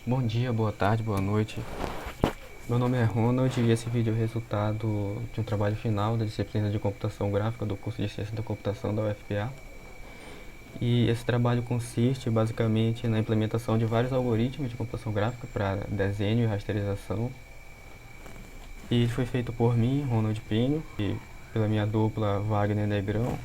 Bom dia, boa tarde, boa noite. Meu nome é Ronald e esse vídeo é o resultado de um trabalho final da disciplina de computação gráfica do curso de ciência da computação da UFPA. E esse trabalho consiste basicamente na implementação de vários algoritmos de computação gráfica para desenho e rasterização. E foi feito por mim, Ronald Pinho, e pela minha dupla Wagner Negrão.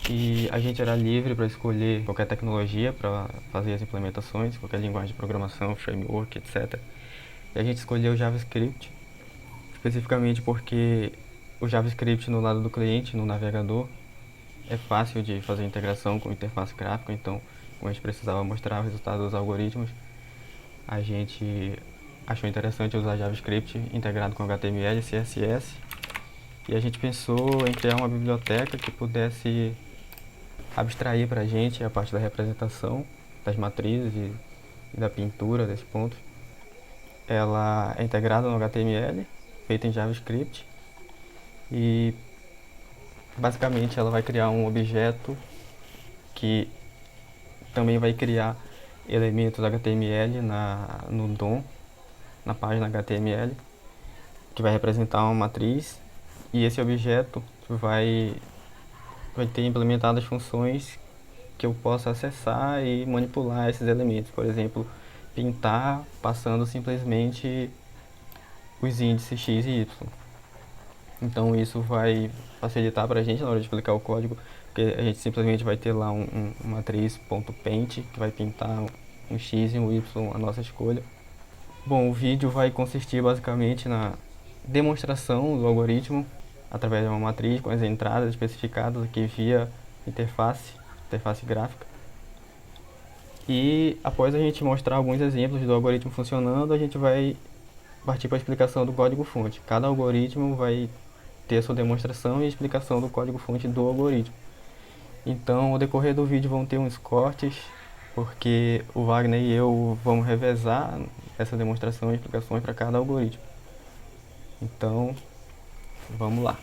E a gente era livre para escolher qualquer tecnologia para fazer as implementações, qualquer linguagem de programação, framework, etc. E a gente escolheu o JavaScript, especificamente porque o JavaScript no lado do cliente, no navegador, é fácil de fazer integração com interface gráfica, então, como a gente precisava mostrar o resultado dos algoritmos, a gente achou interessante usar JavaScript integrado com HTML e CSS, e a gente pensou em criar uma biblioteca que pudesse abstrair para a gente a parte da representação das matrizes e da pintura desse ponto. Ela é integrada no HTML, feita em JavaScript, e basicamente ela vai criar um objeto que também vai criar elementos HTML no DOM, na página HTML, que vai representar uma matriz, e esse objeto vai ter implementadas funções que eu possa acessar e manipular esses elementos. Por exemplo, pintar passando simplesmente os índices x e y. Então isso vai facilitar para a gente na hora de explicar o código, porque a gente simplesmente vai ter lá uma matriz.paint que vai pintar um x e um y, a nossa escolha. Bom, o vídeo vai consistir basicamente na demonstração do algoritmo através de uma matriz com as entradas especificadas aqui via interface gráfica. E após a gente mostrar alguns exemplos do algoritmo funcionando, a gente vai partir para a explicação do código-fonte. Cada algoritmo vai ter a sua demonstração e explicação do código-fonte do algoritmo. Então, ao decorrer do vídeo vão ter uns cortes, porque o Wagner e eu vamos revezar essa demonstração e explicações para cada algoritmo. Então, vamos lá.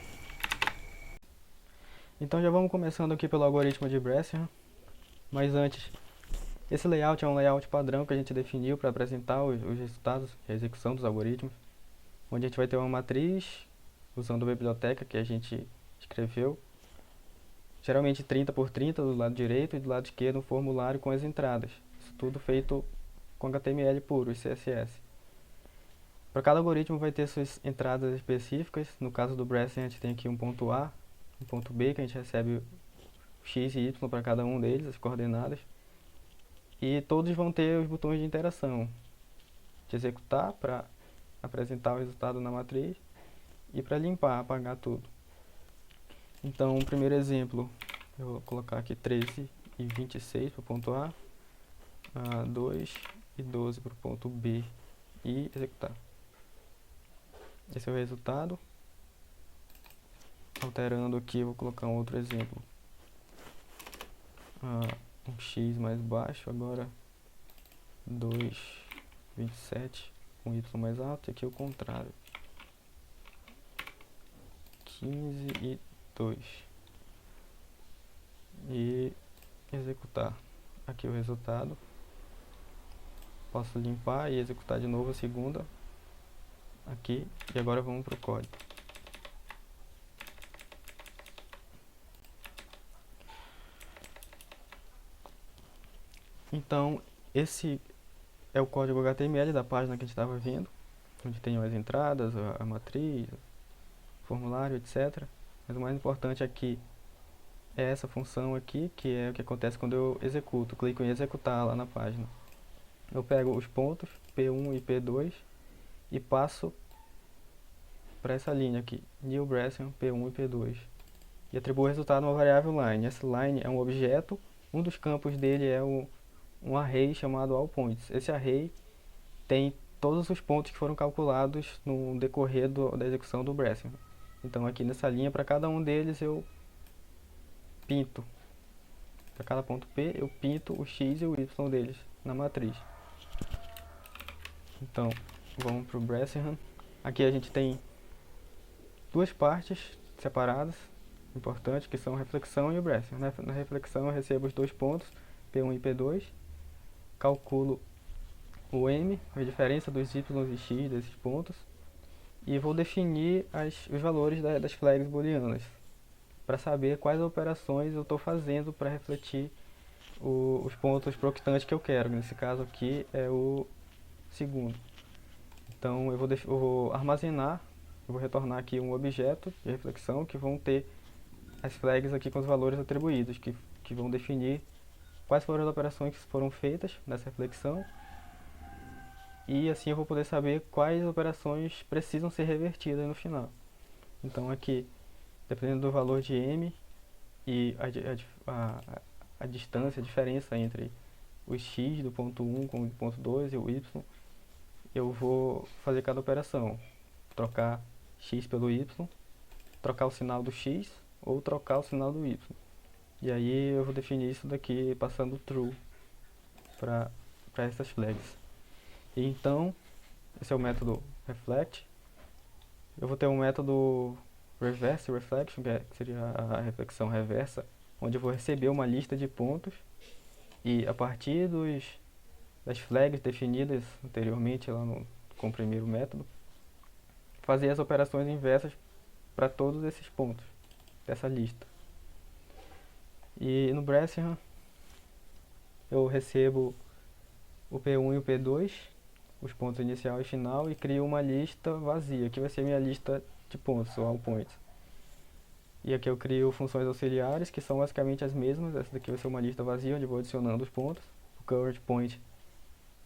Então já vamos começando aqui pelo algoritmo de Brescian, mas antes, esse layout é um layout padrão que a gente definiu para apresentar os resultados de execução dos algoritmos, onde a gente vai ter uma matriz usando a biblioteca que a gente escreveu, geralmente 30 por 30 do lado direito e do lado esquerdo um formulário com as entradas. Isso tudo feito com HTML puro e CSS. Para cada algoritmo vai ter suas entradas específicas. No caso do Brescian, a gente tem aqui um ponto A, um ponto B, que a gente recebe x e y para cada um deles, as coordenadas. E todos vão ter os botões de interação, de executar para apresentar o resultado na matriz e para limpar, apagar tudo. Então, o primeiro exemplo, eu vou colocar aqui 13 e 26 para o ponto A, 2 e 12 para o ponto B e executar. Esse é o resultado. Alterando aqui, eu vou colocar um outro exemplo. Um x mais baixo, agora 2, 27, um y mais alto, e aqui o contrário. 15 e 2. E executar. Aqui o resultado. Posso limpar e executar de novo a segunda. Aqui. E agora vamos para o código. Então, esse é o código HTML da página que a gente estava vendo, onde tem as entradas, a matriz, formulário, etc. Mas o mais importante aqui é essa função aqui, que é o que acontece quando eu executo. Clico em executar lá na página. Eu pego os pontos P1 e P2 e passo para essa linha aqui, New Brescian P1 e P2. E atribuo o resultado a uma variável line. Essa line é um objeto, um dos campos dele é um array chamado allPoints. Esse array tem todos os pontos que foram calculados no decorrer da execução do Brescian. Então aqui nessa linha, para cada um deles eu pinto. Para cada ponto P eu pinto o x e o y deles na matriz. Então vamos para o Brescian. Aqui a gente tem duas partes separadas, importantes, que são a reflexão e o Brescian. Na reflexão eu recebo os dois pontos, P1 e P2, calculo o M, a diferença dos Y e X desses pontos, e vou definir os valores das flags booleanas, para saber quais operações eu estou fazendo para refletir os pontos para o octante que eu quero. Nesse caso aqui é o segundo. Então eu vou armazenar, eu vou retornar aqui um objeto de reflexão que vão ter as flags aqui com os valores atribuídos, que vão definir quais foram as operações que foram feitas nessa reflexão, e assim eu vou poder saber quais operações precisam ser revertidas no final. Então aqui, dependendo do valor de m e a distância, a diferença entre o x do ponto 1 com o ponto 2 e o y, eu vou fazer cada operação. Trocar x pelo y, trocar o sinal do x ou trocar o sinal do y. E aí eu vou definir isso daqui passando true para essas flags. E então, esse é o método reflect. Eu vou ter um método reverse reflection, que seria a reflexão reversa, onde eu vou receber uma lista de pontos e a partir das flags definidas anteriormente lá com o primeiro método, fazer as operações inversas para todos esses pontos dessa lista. E no Bressingham eu recebo o P1 e o P2, os pontos inicial e final, e crio uma lista vazia, que vai ser minha lista de pontos, ou all points. E aqui eu crio funções auxiliares, que são basicamente as mesmas. Essa daqui vai ser uma lista vazia, onde eu vou adicionando os pontos. O current point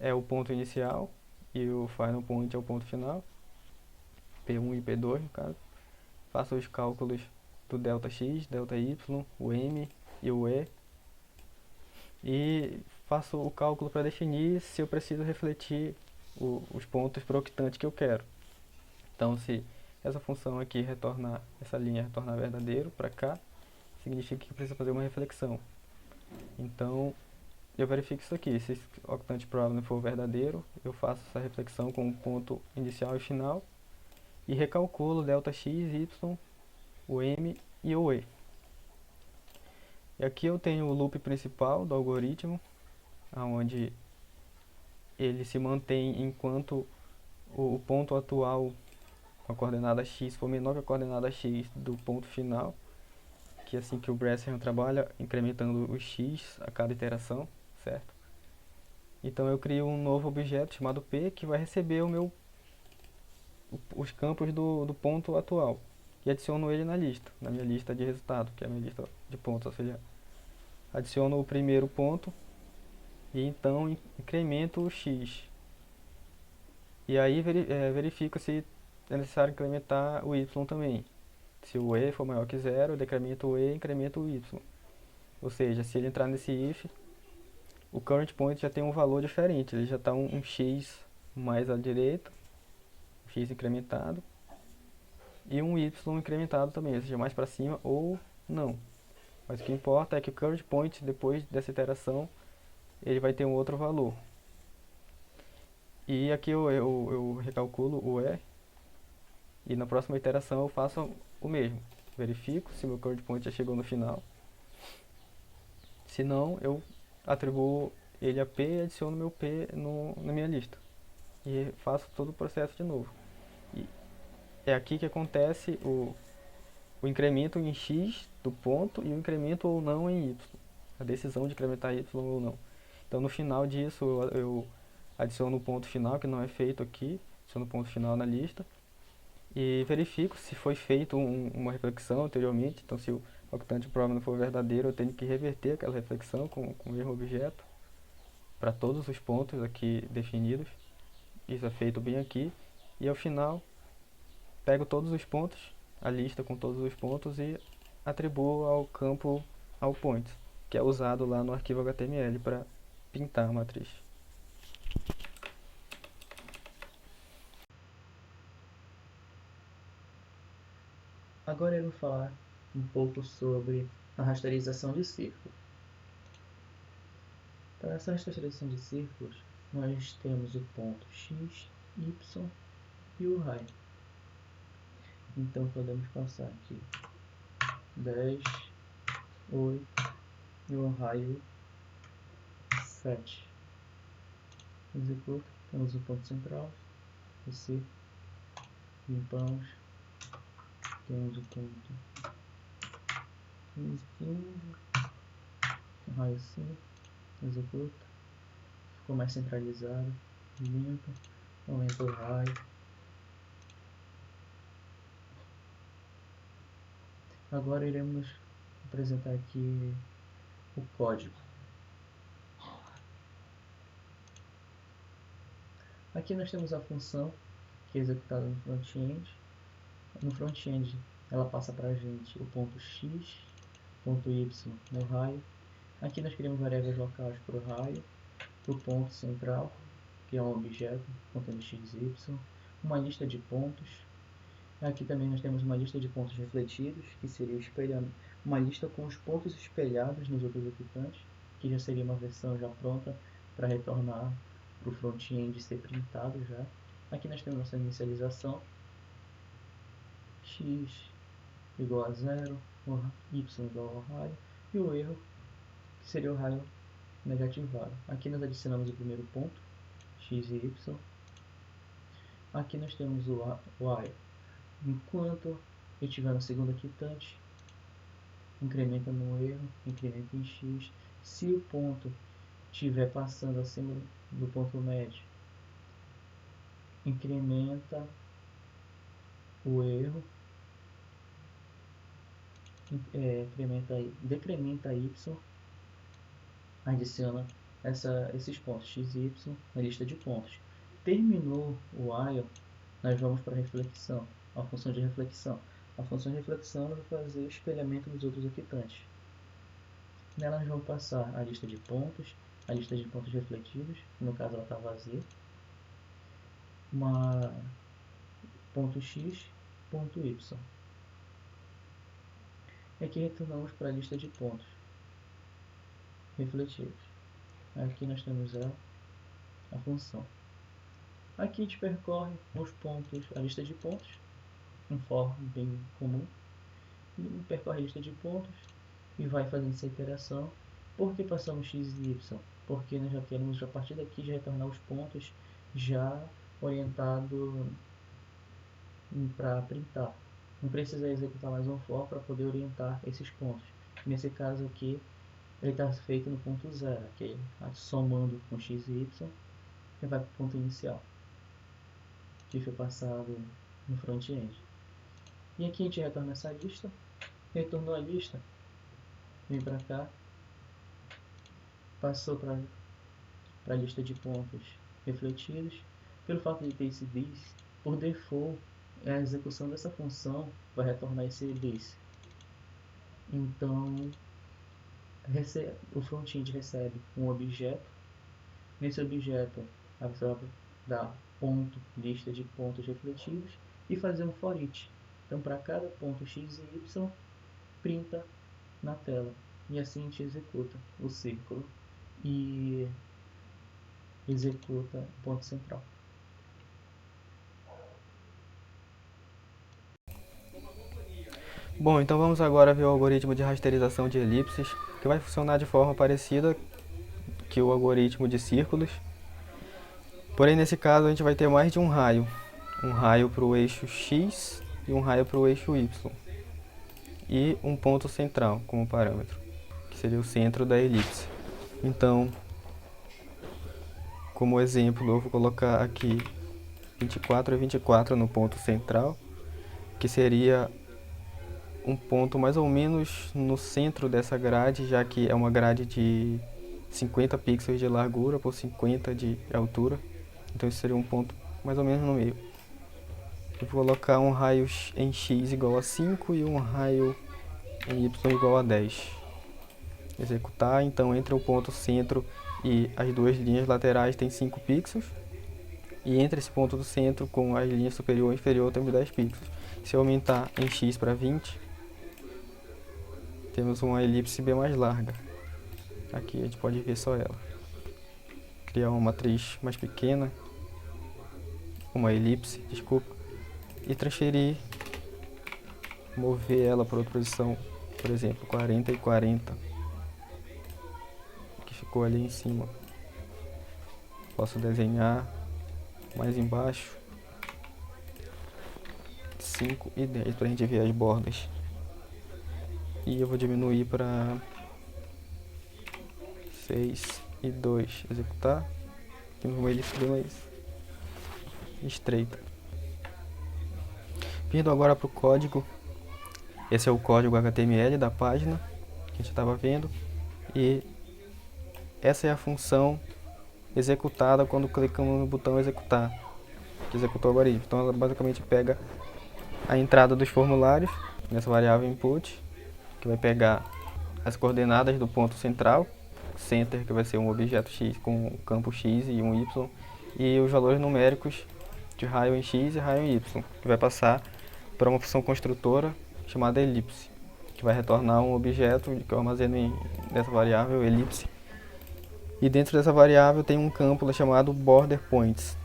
é o ponto inicial, e o final point é o ponto final, P1 e P2 no caso. Faço os cálculos do delta x, delta y, o m e o e, e faço o cálculo para definir se eu preciso refletir os pontos para o octante que eu quero. Então, se essa função aqui retornar, essa linha retornar verdadeiro para cá, significa que precisa fazer uma reflexão. Então, eu verifico isso aqui. Se o octante problem for verdadeiro, eu faço essa reflexão com o ponto inicial e final e recalculo delta x, y, o m e o e. E aqui eu tenho o loop principal do algoritmo, onde ele se mantém enquanto o ponto atual com a coordenada x for menor que a coordenada x do ponto final, que é assim que o Bressingham trabalha, incrementando o x a cada iteração, certo? Então eu crio um novo objeto chamado P, que vai receber os campos do ponto atual, e adiciono ele na minha lista de resultado, que é a minha lista de pontos, ou seja, adiciono o primeiro ponto e então incremento o x. E aí verifico se é necessário incrementar o y também. Se o e for maior que zero, eu decremento o e e incremento o y. Ou seja, se ele entrar nesse if, o current point já tem um valor diferente, ele já está um x mais à direita, um x incrementado, e um y incrementado também, ou seja, mais para cima ou não. Mas o que importa é que o current point, depois dessa iteração, ele vai ter um outro valor. E aqui eu recalculo o e na próxima iteração eu faço o mesmo. Verifico se meu current point já chegou no final. Se não, eu atribuo ele a P e adiciono meu P na minha lista. E faço todo o processo de novo. E é aqui que acontece o incremento em X do ponto e o incremento ou não em Y. A decisão de incrementar Y ou não. Então no final disso eu adiciono o ponto final, que não é feito aqui. Adiciono o ponto final na lista. E verifico se foi feito uma reflexão anteriormente. Então se o octante problem não for verdadeiro, eu tenho que reverter aquela reflexão com o mesmo objeto para todos os pontos aqui definidos. Isso é feito bem aqui. E ao final, pego todos os pontos, a lista com todos os pontos, e atribuo ao campo allPoints, que é usado lá no arquivo HTML para pintar a matriz. Agora eu vou falar um pouco sobre a rasterização de círculos. Para essa rasterização de círculos, nós temos o ponto x, y e o raio. Então podemos passar aqui 10, 8 e um raio 7. executa, temos o ponto central, o C, limpamos, temos o ponto 15, 15, um raio C, executa, ficou mais centralizado, limpa, aumenta o raio. Agora iremos apresentar aqui o código. Aqui nós temos a função que é executada no front-end. No front-end ela passa para a gente o ponto x, ponto y no raio. Aqui nós criamos variáveis locais para o raio, para o ponto central, que é um objeto contendo x e y, uma lista de pontos. Aqui também nós temos uma lista de pontos refletidos, que seria uma lista com os pontos espelhados nos outros ocupantes, que já seria uma versão já pronta para retornar para o front-end ser printado já. Aqui nós temos nossa inicialização, x igual a 0, y igual ao raio, e o erro, que seria o raio negativado. Aqui nós adicionamos o primeiro ponto, x e y. Aqui nós temos o while. Enquanto eu estiver no segundo quitante, incrementa no erro, incrementa em x. Se o ponto estiver passando acima do ponto médio, incrementa o erro, decrementa y, adiciona esses pontos x e y na lista de pontos. Terminou o while, nós vamos para a reflexão, a função de reflexão. A função de reflexão vai fazer espelhamento dos outros octantes. Nela nós vamos passar a lista de pontos, a lista de pontos refletidos, no caso ela está vazia, ponto x, ponto y. E aqui retornamos para a lista de pontos refletidos. Aqui nós temos a função. Aqui a gente percorre os pontos, a lista de pontos, um for bem comum, e percorre a lista de pontos e vai fazendo essa iteração. Por que passamos x e y? Porque nós já queremos a partir daqui já retornar os pontos já orientado para printar. Não precisa executar mais um for para poder orientar esses pontos. Nesse caso aqui ele está feito no ponto 0, que é somando com x e y e vai para o ponto inicial, que foi passado no front-end. E aqui a gente retorna essa lista, retornou a lista, vem para cá, passou para a lista de pontos refletidos. Pelo fato de ter esse this, por default, a execução dessa função vai retornar esse this. Então, o front-end recebe um objeto. Nesse objeto, você vai dar ponto, lista de pontos refletidos e fazer um for each. Então, para cada ponto x e y, printa na tela. E assim a gente executa o círculo e executa o ponto central. Bom, então vamos agora ver o algoritmo de rasterização de elipses, que vai funcionar de forma parecida que o algoritmo de círculos. Porém, nesse caso, a gente vai ter mais de um raio para o eixo x e um raio para o eixo y. E um ponto central como parâmetro, que seria o centro da elipse. Então, como exemplo, eu vou colocar aqui 24 e 24 no ponto central, que seria um ponto mais ou menos no centro dessa grade, já que é uma grade de 50 pixels de largura por 50 de altura. Então isso seria um ponto mais ou menos no meio. Eu vou colocar um raio em x igual a 5 e um raio em y igual a 10. Executar, então entre o ponto centro e as duas linhas laterais tem 5 pixels. E entre esse ponto do centro com as linhas superior e inferior temos 10 pixels. Se eu aumentar em x para 20, temos uma elipse bem mais larga. Aqui a gente pode ver só ela. Criar uma matriz mais pequena, uma elipse, desculpa, e transferir, mover ela para outra posição, por exemplo, 40 e 40, que ficou ali em cima. Posso desenhar mais embaixo 5 e 10 para a gente ver as bordas. E eu vou diminuir para 6 e 2. Executar. Temos uma elipse bem mais estreita. Vindo agora para o código. Esse é o código HTML da página que a gente estava vendo. E essa é a função executada quando clicamos no botão executar, que executou o algoritmo. Então ela basicamente pega a entrada dos formulários nessa variável input, que vai pegar as coordenadas do ponto central, center, que vai ser um objeto x com um campo x e um y, e os valores numéricos de raio em x e raio em y, que vai passar para uma função construtora chamada elipse, que vai retornar um objeto que eu armazeno nessa variável elipse. E dentro dessa variável tem um campo chamado border points,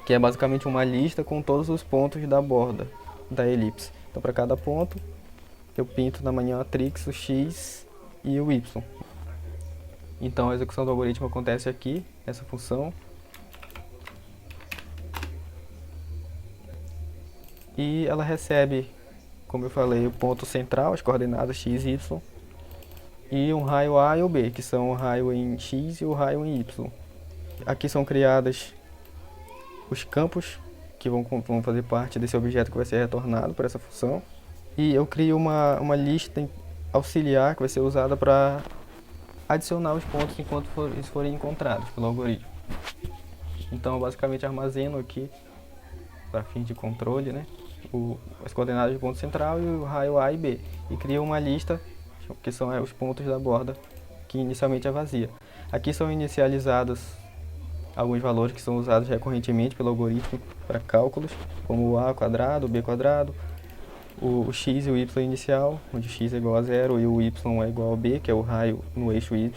que é basicamente uma lista com todos os pontos da borda da elipse. Então para cada ponto eu pinto na minha matrix o x e o y. Então a execução do algoritmo acontece aqui, essa função. E ela recebe, como eu falei, o ponto central, as coordenadas x e y, e um raio A e o B, que são o raio em x e o raio em y. Aqui são criadas os campos que vão fazer parte desse objeto que vai ser retornado por essa função. E eu crio uma lista auxiliar que vai ser usada para adicionar os pontos enquanto eles forem encontrados pelo algoritmo. Então eu basicamente armazeno aqui, para fim de controle, né, as coordenadas do ponto central e o raio A e B. E crio uma lista, que são os pontos da borda, que inicialmente é vazia. Aqui são inicializados alguns valores que são usados recorrentemente pelo algoritmo para cálculos, como o a quadrado, o b quadrado, o x e o y inicial, onde x é igual a 0 e o y é igual a b, que é o raio no eixo y,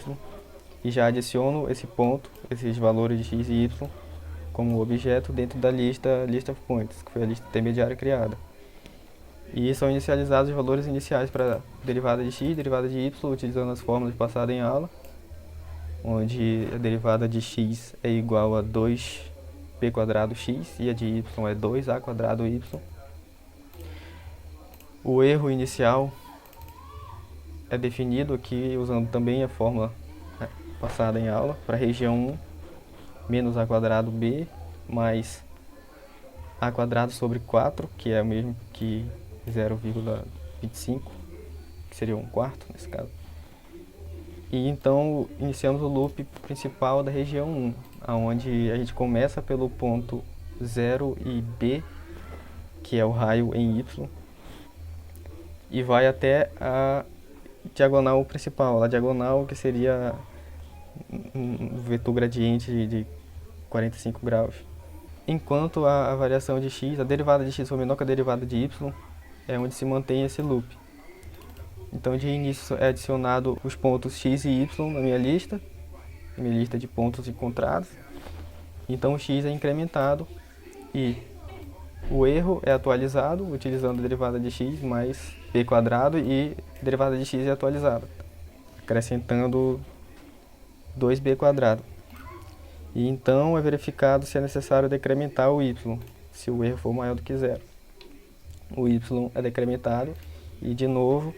e já adiciono esse ponto, esses valores de x e y, como objeto dentro da list of points, que foi a lista intermediária criada. E são inicializados os valores iniciais para derivada de x, derivada de y, utilizando as fórmulas passadas em aula, onde a derivada de x é igual a 2b quadrado x e a de y é 2a quadrado y. O erro inicial é definido aqui usando também a fórmula passada em aula para a região 1, menos a quadrado b mais a quadrado sobre 4, que é o mesmo que 0,25, que seria um quarto nesse caso. E então iniciamos o loop principal da região 1, onde a gente começa pelo ponto 0 e b, que é o raio em y, e vai até a diagonal principal, a diagonal que seria um vetor gradiente de 45 graus. Enquanto a variação de x, a derivada de x for menor que a derivada de y, é onde se mantém esse loop. Então de início é adicionado os pontos x e y na minha lista de pontos encontrados. Então o x é incrementado e o erro é atualizado utilizando a derivada de x mais b quadrado e a derivada de x é atualizada, acrescentando 2b quadrado. E então é verificado se é necessário decrementar o y, se o erro for maior do que 0. O y é decrementado e, de novo,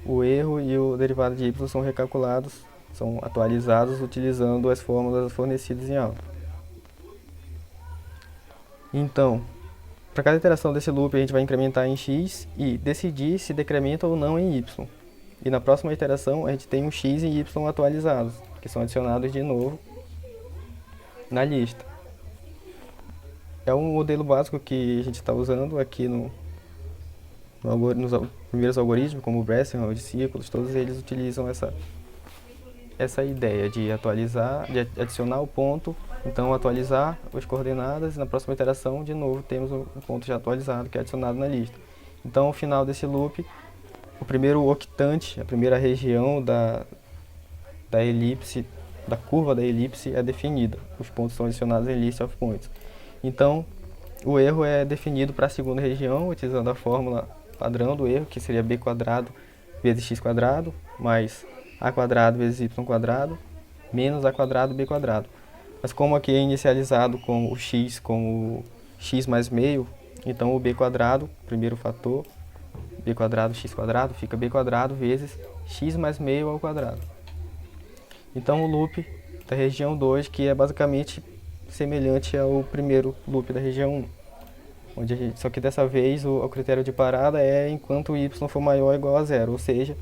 o erro e o derivado de y são recalculados, são atualizados utilizando as fórmulas fornecidas em aula. Então, para cada iteração desse loop a gente vai incrementar em x e decidir se decrementa ou não em y. E na próxima iteração a gente tem um x e y atualizados, que são adicionados de novo na lista. É um modelo básico que a gente está usando aqui nos primeiros algoritmos, como o Bresson, o de círculos, todos eles utilizam essa ideia de atualizar, de adicionar o ponto, então atualizar as coordenadas e na próxima iteração, de novo, temos um ponto já atualizado que é adicionado na lista. Então, ao final desse loop, o primeiro octante, a primeira região da elipse, da curva da elipse é definida. Os pontos são adicionados em list of points. Então, o erro é definido para a segunda região, utilizando a fórmula padrão do erro, que seria b quadrado vezes x quadrado, mais a quadrado vezes y quadrado, menos a quadrado b quadrado. Mas como aqui é inicializado com o x como x mais meio, então o b quadrado, primeiro fator, b quadrado x quadrado, fica b quadrado vezes x mais meio ao quadrado. Então o loop da região 2, que é basicamente semelhante ao primeiro loop da região 1. Só que dessa vez o critério de parada é enquanto o y for maior ou igual a zero, ou seja,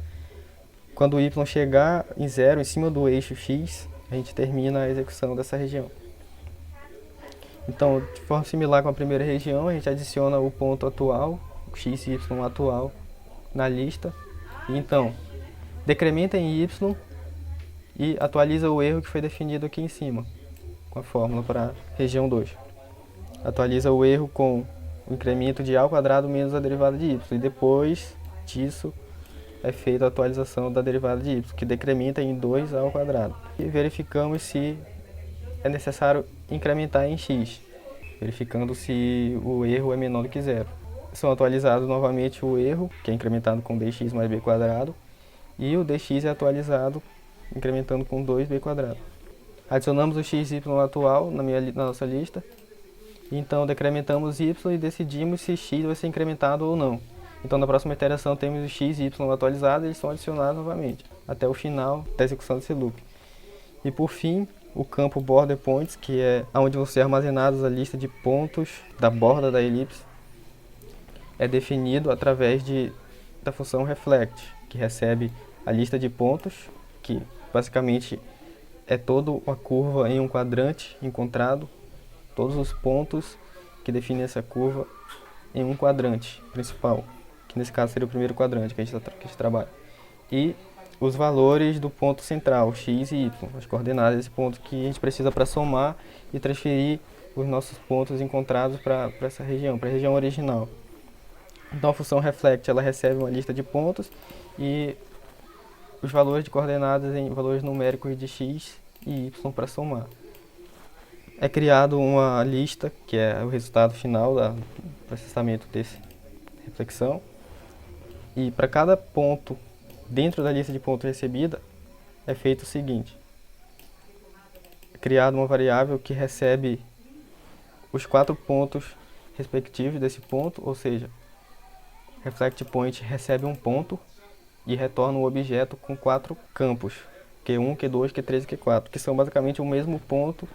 quando o y chegar em zero, em cima do eixo x, a gente termina a execução dessa região. Então, de forma similar com a primeira região, a gente adiciona o ponto atual, o x e y atual, na lista. E então, decrementa em y e atualiza o erro que foi definido aqui em cima, com a fórmula para a região 2. Atualiza o erro com o incremento de a ao quadrado menos a derivada de y. E depois disso é feita a atualização da derivada de y, que decrementa em 2a ao quadrado. E verificamos se é necessário incrementar em x, verificando se o erro é menor do que zero. São atualizados novamente o erro, que é incrementado com dx mais b quadrado, e o dx é atualizado incrementando com 2b quadrado. Adicionamos o x e y atual na nossa lista, então decrementamos y e decidimos se x vai ser incrementado ou não. Então na próxima iteração temos o x e y atualizados e eles são adicionados novamente, até o final da execução desse loop. E por fim, o campo border points, que é onde vão ser armazenados a lista de pontos da borda da elipse, é definido através da função reflect, que recebe a lista de pontos, que basicamente é toda uma curva em um quadrante encontrado, todos os pontos que definem essa curva em um quadrante principal, que nesse caso seria o primeiro quadrante que a gente trabalha. E os valores do ponto central, x e y, as coordenadas desse ponto que a gente precisa para somar e transferir os nossos pontos encontrados para essa região, para a região original. Então a função reflect, ela recebe uma lista de pontos e os valores de coordenadas em valores numéricos de x e y para somar. É criado uma lista, que é o resultado final do processamento dessa reflexão. E para cada ponto dentro da lista de pontos recebida, é feito o seguinte. É criada uma variável que recebe os 4 pontos respectivos desse ponto, ou seja, reflect point recebe um ponto e retorna um objeto com 4 campos, Q1, Q2, Q3 e Q4, que são basicamente o mesmo ponto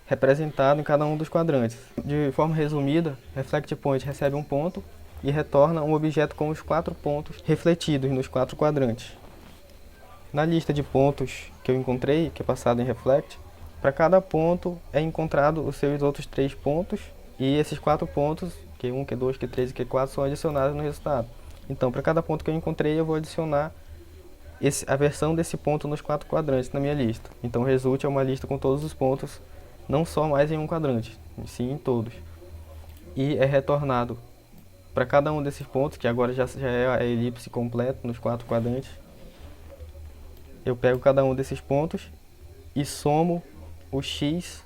representado em cada um dos quadrantes. De forma resumida, reflect point recebe um ponto e retorna um objeto com os 4 pontos refletidos nos 4 quadrantes. Na lista de pontos que eu encontrei, que é passado em reflect, para cada ponto é encontrado os seus outros 3 pontos e esses 4 pontos, Q1, Q2, Q3 e Q4, são adicionados no resultado. Então, para cada ponto que eu encontrei, eu vou adicionar a versão desse ponto nos 4 quadrantes na minha lista. Então, o result é uma lista com todos os pontos, não só mais em um quadrante, sim em todos. E é retornado para cada um desses pontos, que agora já é a elipse completa nos 4 quadrantes. Eu pego cada um desses pontos e somo o x,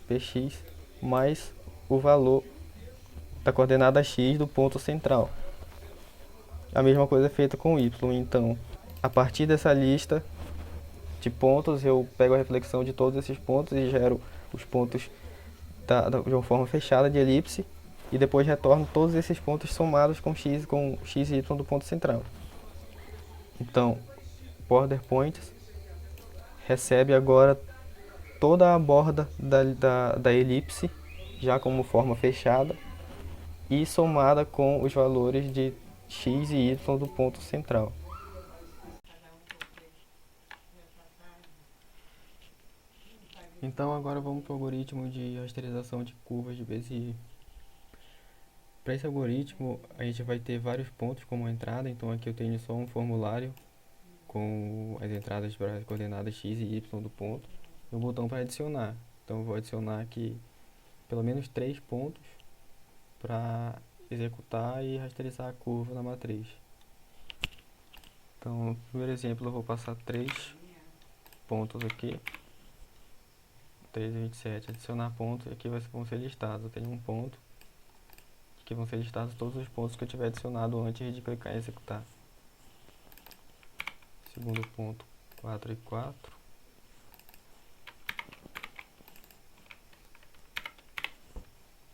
px, mais o valor da coordenada x do ponto central. A mesma coisa é feita com y. Então, a partir dessa lista de pontos, eu pego a reflexão de todos esses pontos e gero os pontos de uma forma fechada de elipse e depois retorno todos esses pontos somados com x e y do ponto central. Então, border points recebe agora toda a borda da elipse, já como forma fechada, e somada com os valores de x e y do ponto central. Então agora vamos para o algoritmo de rasterização de curvas de Bézier. Para esse algoritmo a gente vai ter vários pontos como entrada, então aqui eu tenho só um formulário com as entradas para as coordenadas x e y do ponto e um botão para adicionar. Então eu vou adicionar aqui pelo menos 3 pontos para executar e rasterizar a curva na matriz. Então no primeiro exemplo eu vou passar 3 pontos aqui, 3 e 27, adicionar pontos e aqui vão ser listados. Eu tenho um ponto, aqui vão ser listados todos os pontos que eu tiver adicionado antes de clicar em executar. Segundo ponto, 4 e 4.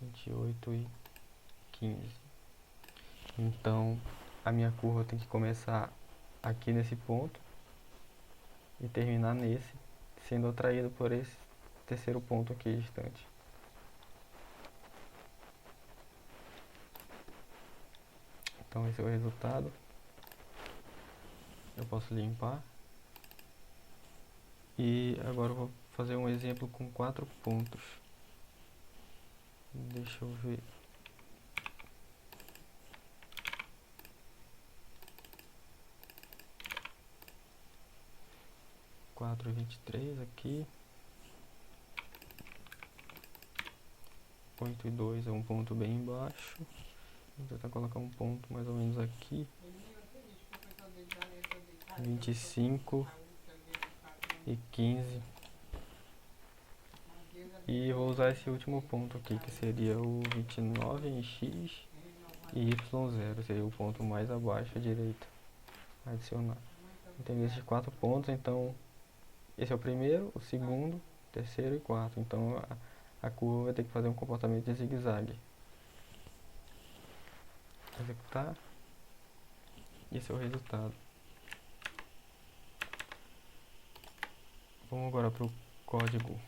28 e 15. Então a minha curva tem que começar aqui nesse ponto e terminar nesse, sendo atraído por esse terceiro ponto aqui distante. Então esse é o resultado. Eu posso limpar. E agora eu vou fazer um exemplo com 4 pontos. Deixa eu ver. Quatro e 23 aqui. 8 e 2 é um ponto bem embaixo. Vou tentar colocar um ponto mais ou menos aqui. 25 e 15. E vou usar esse último ponto aqui, que seria o 29 em X e Y0, seria o ponto mais abaixo à direita. Adicionar. Tem esses 4 pontos, então esse é o primeiro, o segundo, terceiro e quarto. Então a curva vai ter que fazer um comportamento de zigue-zague. Executar. Esse é o resultado. Vamos agora para o código.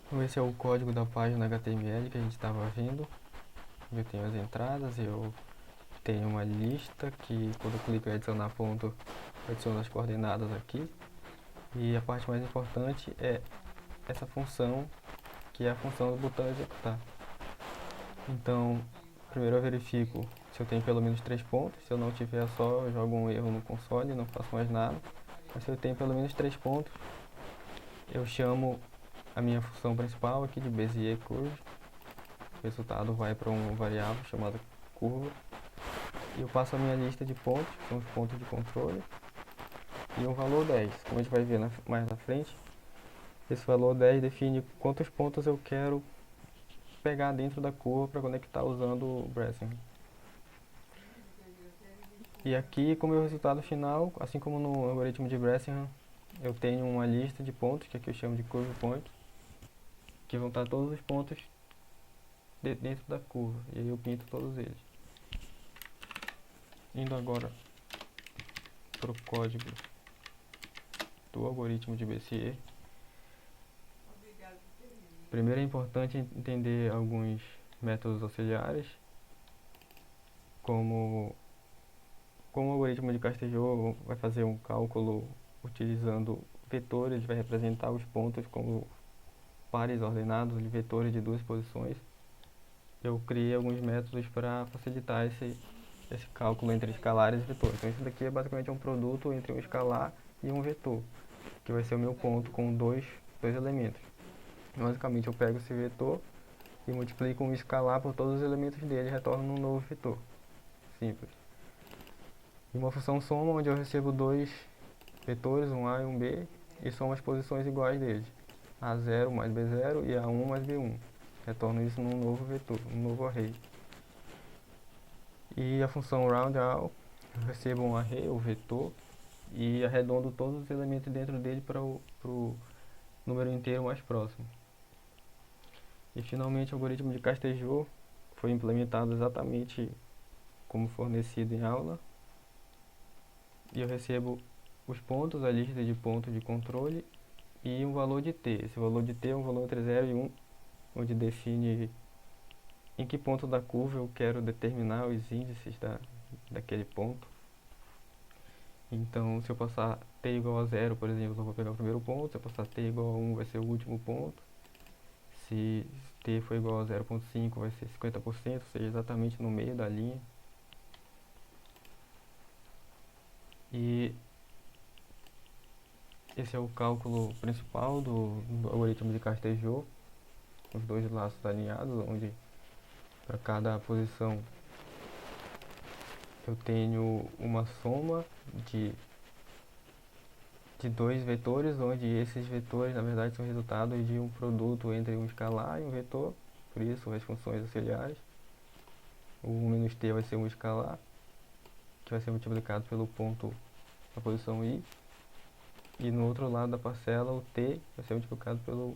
Então esse é o código da página HTML que a gente estava vendo. Eu tenho as entradas, eu tenho uma lista que quando eu clico em adicionar ponto, adiciono as coordenadas aqui. E a parte mais importante é essa função, que é a função do botão executar. Então, primeiro eu verifico se eu tenho pelo menos 3 pontos. Se eu não tiver, só eu jogo um erro no console, não faço mais nada. Mas se eu tenho pelo menos 3 pontos, eu chamo a minha função principal aqui de Bezier Curve. O resultado vai para uma variável chamada curva. E eu passo a minha lista de pontos, que são os pontos de controle, e um valor 10. Como a gente vai ver mais na frente, esse valor 10 define quantos pontos eu quero pegar dentro da curva para conectar usando o Bressing. E aqui, como meu resultado final, assim como no algoritmo de Bressingham, eu tenho uma lista de pontos, que aqui eu chamo de curve point, que vão estar todos os pontos dentro da curva, e aí eu pinto todos eles. Indo agora para o código do algoritmo de Bézier. Primeiro é importante entender alguns métodos auxiliares, como o algoritmo de Castellot vai fazer um cálculo utilizando vetores, vai representar os pontos como pares ordenados de vetores de 2 posições. Eu criei alguns métodos para facilitar esse cálculo entre escalares e vetores. Então isso daqui é basicamente um produto entre um escalar e um vetor, que vai ser o meu ponto com dois elementos. Basicamente eu pego esse vetor e multiplico um escalar por todos os elementos dele e retorno um novo vetor. Simples. E uma função soma onde eu recebo dois vetores, um A e um B, e somo as posições iguais deles. A0 mais B0 e A1 mais B1. Retorno isso num novo vetor, um novo array. E a função round-all, eu recebo um array, o vetor, e arredondo todos os elementos dentro dele para o número inteiro mais próximo. E finalmente o algoritmo de Castellot foi implementado exatamente como fornecido em aula. E eu recebo os pontos, a lista de pontos de controle e um valor de t. Esse valor de t é um valor entre 0 e 1, onde define em que ponto da curva eu quero determinar os índices daquele ponto. Então, se eu passar t igual a 0, por exemplo, eu vou pegar o primeiro ponto. Se eu passar t igual a 1, vai ser o último ponto. Se t for igual a 0,5, vai ser 50%, ou seja, exatamente no meio da linha. E esse é o cálculo principal do algoritmo de Castellot, os dois laços alinhados, onde para cada posição eu tenho uma soma de dois vetores, onde esses vetores na verdade são resultados de um produto entre um escalar e um vetor, por isso as funções auxiliares. O menos t vai ser um escalar, que vai ser multiplicado pelo ponto na posição i, e no outro lado da parcela o t vai ser multiplicado pelo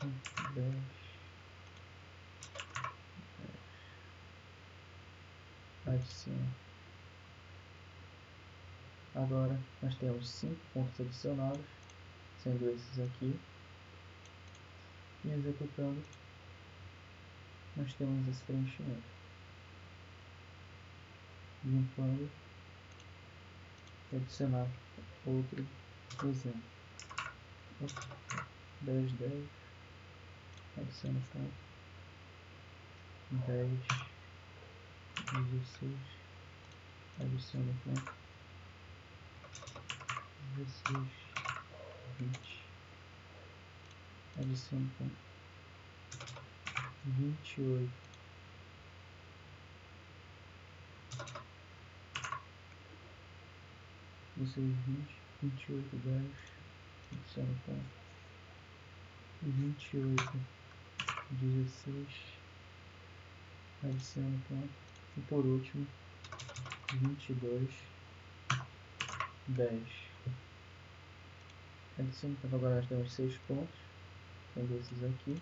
10, adiciona. Agora nós temos 5 pontos adicionados, sendo esses aqui. E executando, nós temos esse preenchimento. Limpando, adicionar outro exemplo. 10, 10, adiciona ponto. 10, 16, adiciona ponto. 16, 20, adiciona ponto. 28, vocês 20, 28, 10, adiciona ponto. 28, 16, adiciona ponto. E por último, 22, 10. Adiciona ponto. Agora nós temos 6 pontos, sendo esses aqui.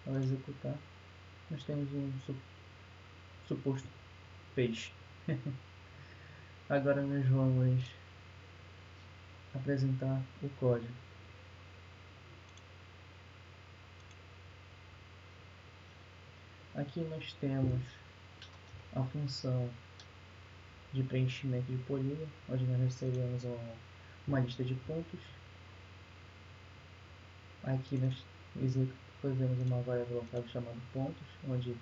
Ao executar, nós temos um suposto peixe. Agora nós vamos apresentar o código. Aqui nós temos a função de preenchimento de polígono, onde nós recebemos uma lista de pontos. Aqui nós fazemos uma variável local chamada pontos, onde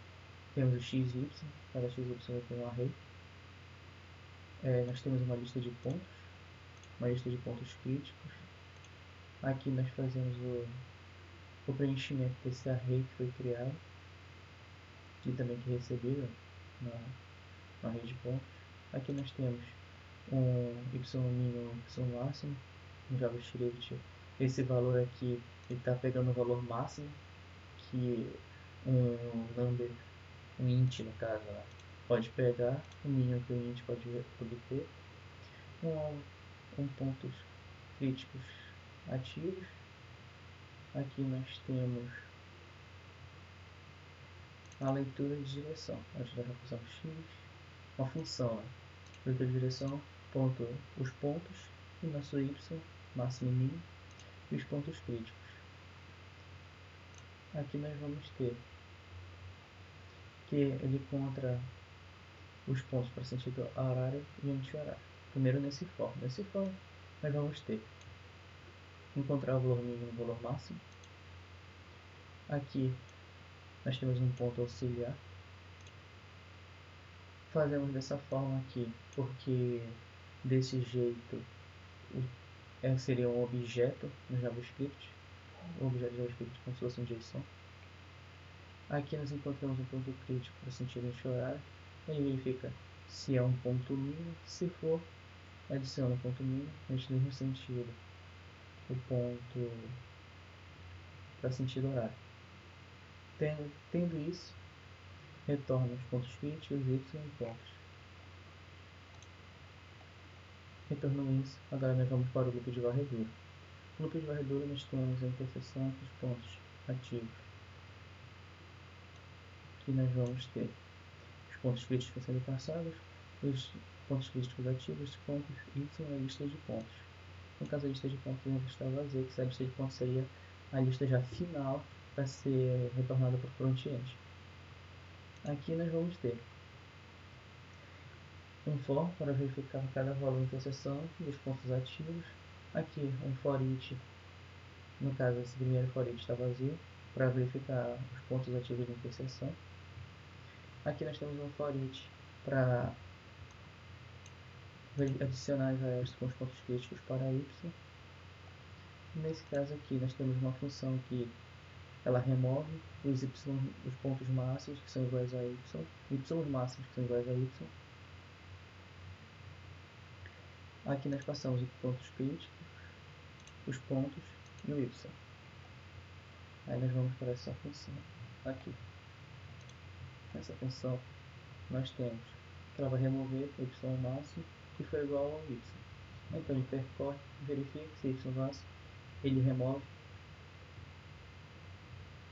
temos o x e y, cada x e y tem um array. Nós temos uma lista de pontos, uma lista de pontos críticos. Aqui nós fazemos o preenchimento desse array que foi criado e também que é recebido na array de pontos. Aqui nós temos um y min e um y máximo. No JavaScript, esse valor aqui está pegando o valor máximo que um number, um int no caso, né, pode pegar, o mínimo que o int pode obter, pontos críticos ativos. Aqui nós temos a leitura de direção, onde nós usamos x, uma função, né? Leitura de direção, os pontos, e nosso y, máximo e mínimo, e os pontos críticos. Aqui nós vamos ter que ele encontra os pontos para sentido horário e anti-horário. Primeiro nesse for. Nesse for nós vamos ter encontrar o valor mínimo e o valor máximo. Aqui nós temos um ponto auxiliar. Fazemos dessa forma aqui, porque desse jeito seria um objeto no JavaScript. Um objeto de JavaScript como se fosse um JSON. Aqui nós encontramos um ponto crítico para sentido anti-horário. Ele verifica se é um ponto mínimo. Se for, adiciona o ponto mínimo, neste mesmo sentido o ponto para sentido horário. Tendo isso, retorna os pontos críticos, y e pontos. Retornando isso, agora nós vamos para o loop de varredura. No loop de varredura nós temos a interseção dos pontos ativos. Aqui nós vamos ter os pontos críticos sendo passados, os pontos críticos ativos, os pontos y e a lista de pontos. No caso, a lista de pontos não está vazia, que a lista de pontos seria a lista já final para ser retornada para o front-end. Aqui nós vamos ter um for para verificar cada valor de interseção dos pontos ativos. Aqui um for each, no caso esse primeiro for each está vazio, para verificar os pontos ativos de interseção. Aqui nós temos um for each para adicionar as variáveis com os pontos críticos para y. Nesse caso aqui nós temos uma função que ela remove os pontos máximos que são iguais a y máximos que são iguais a y. Aqui nós passamos os pontos críticos, os pontos e o y. Aí nós vamos para essa função aqui. Nessa função nós temos que ela vai remover o y máximo que foi igual ao y. Então ele percorre, verifica se y máximo, ele remove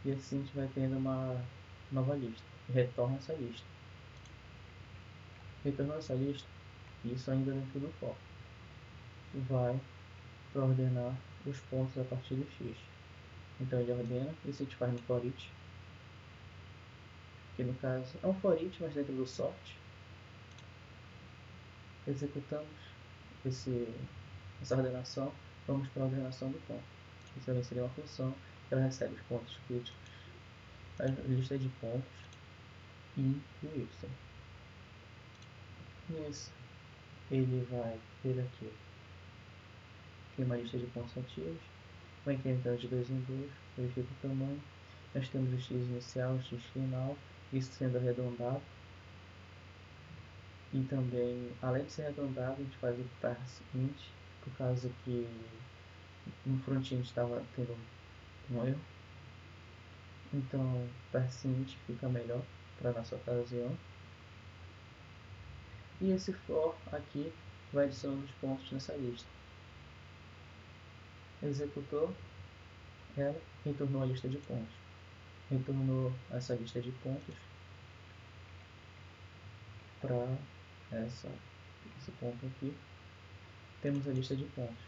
E assim a gente vai tendo uma nova lista. Retorna essa lista. Retornou essa lista, isso ainda dentro do for. Vai para ordenar os pontos a partir do x. Então ele ordena, isso a gente faz no for each, que no caso é um for each, mas dentro do sort. Executamos essa ordenação, vamos para a ordenação do ponto. Isso também seria uma função que ela recebe os pontos críticos, a lista de pontos e o y. Nisso, ele vai ter aqui tem uma lista de pontos ativos, vai incrementando de 2 em 2, verifica o tamanho. Nós temos o x inicial, o x final, isso sendo arredondado. E também, além de ser arredondado, a gente faz o parse int, por causa que no front-end estava tendo um erro. Então, parse int fica melhor para a nossa ocasião. E esse for aqui vai adicionando os pontos nessa lista. Executou, ela retornou a lista de pontos. Retornou essa lista de pontos para esse ponto aqui. Temos a lista de pontos.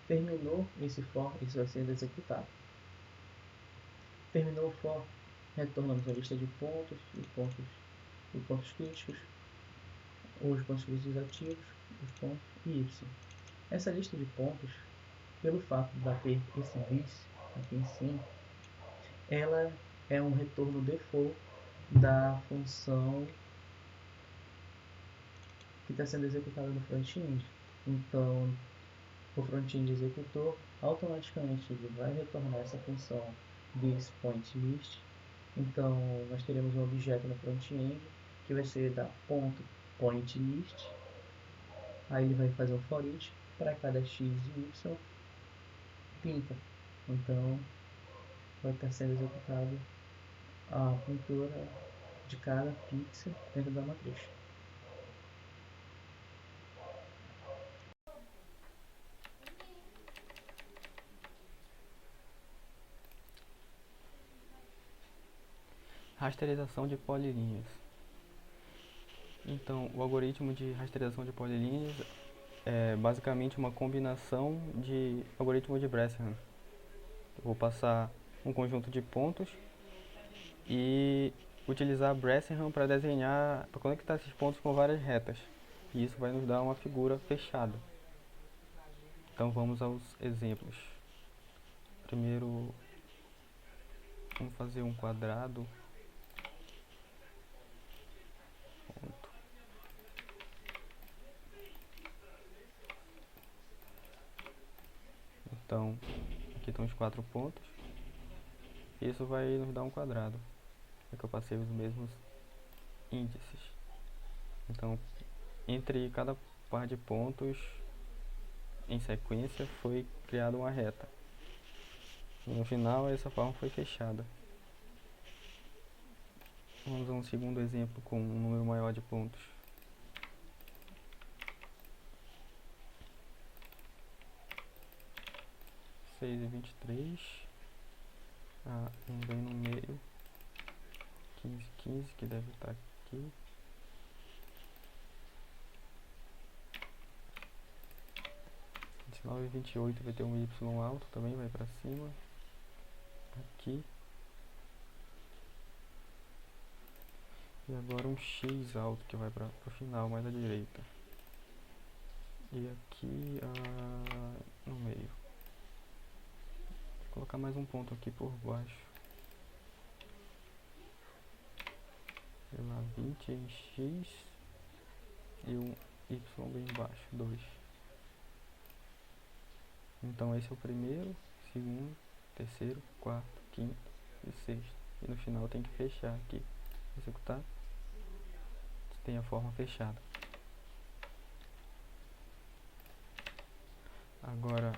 Terminou esse for, isso vai ser executado. Terminou o for, retornamos a lista de pontos e pontos críticos, os pontos críticos ativos, os pontos e y. Essa lista de pontos, pelo fato de ela ter esse bis aqui em cima, ela é um retorno default da função que está sendo executada no front-end. Então, o front-end executor, automaticamente ele vai retornar essa função thisPointList. Então, nós teremos um objeto no front-end que vai ser da .pointList. Aí ele vai fazer um for each para cada x e y 30. Então, vai estar sendo executado a pintura de cada pixel dentro da matriz. Rasterização de polilíneas. Então, o algoritmo de rasterização de polilíneas é basicamente uma combinação de algoritmo de Bressingham. Eu vou passar um conjunto de pontos e utilizar Bressingham para desenhar, para conectar esses pontos com várias retas. E isso vai nos dar uma figura fechada. Então vamos aos exemplos. Primeiro, vamos fazer um quadrado. Ponto. Então, aqui estão os 4 pontos. Isso vai nos dar um quadrado. É que eu passei os mesmos índices. Então, entre cada par de pontos em sequência foi criada uma reta. E no final essa forma foi fechada. Vamos a um segundo exemplo com um número maior de pontos. Seis e 23. Um bem no meio. 15, que deve estar aqui. 29 e 28 vai ter um Y alto, também vai para cima. Aqui. E agora um X alto que vai para o final, mais à direita. E aqui no meio. Vou colocar mais um ponto aqui por baixo. Sei lá, 20 em X e um Y bem embaixo, 2. Então esse é o primeiro, segundo, terceiro, quarto, quinto e sexto. E no final tem que fechar aqui. Executar. Tem a forma fechada. Agora,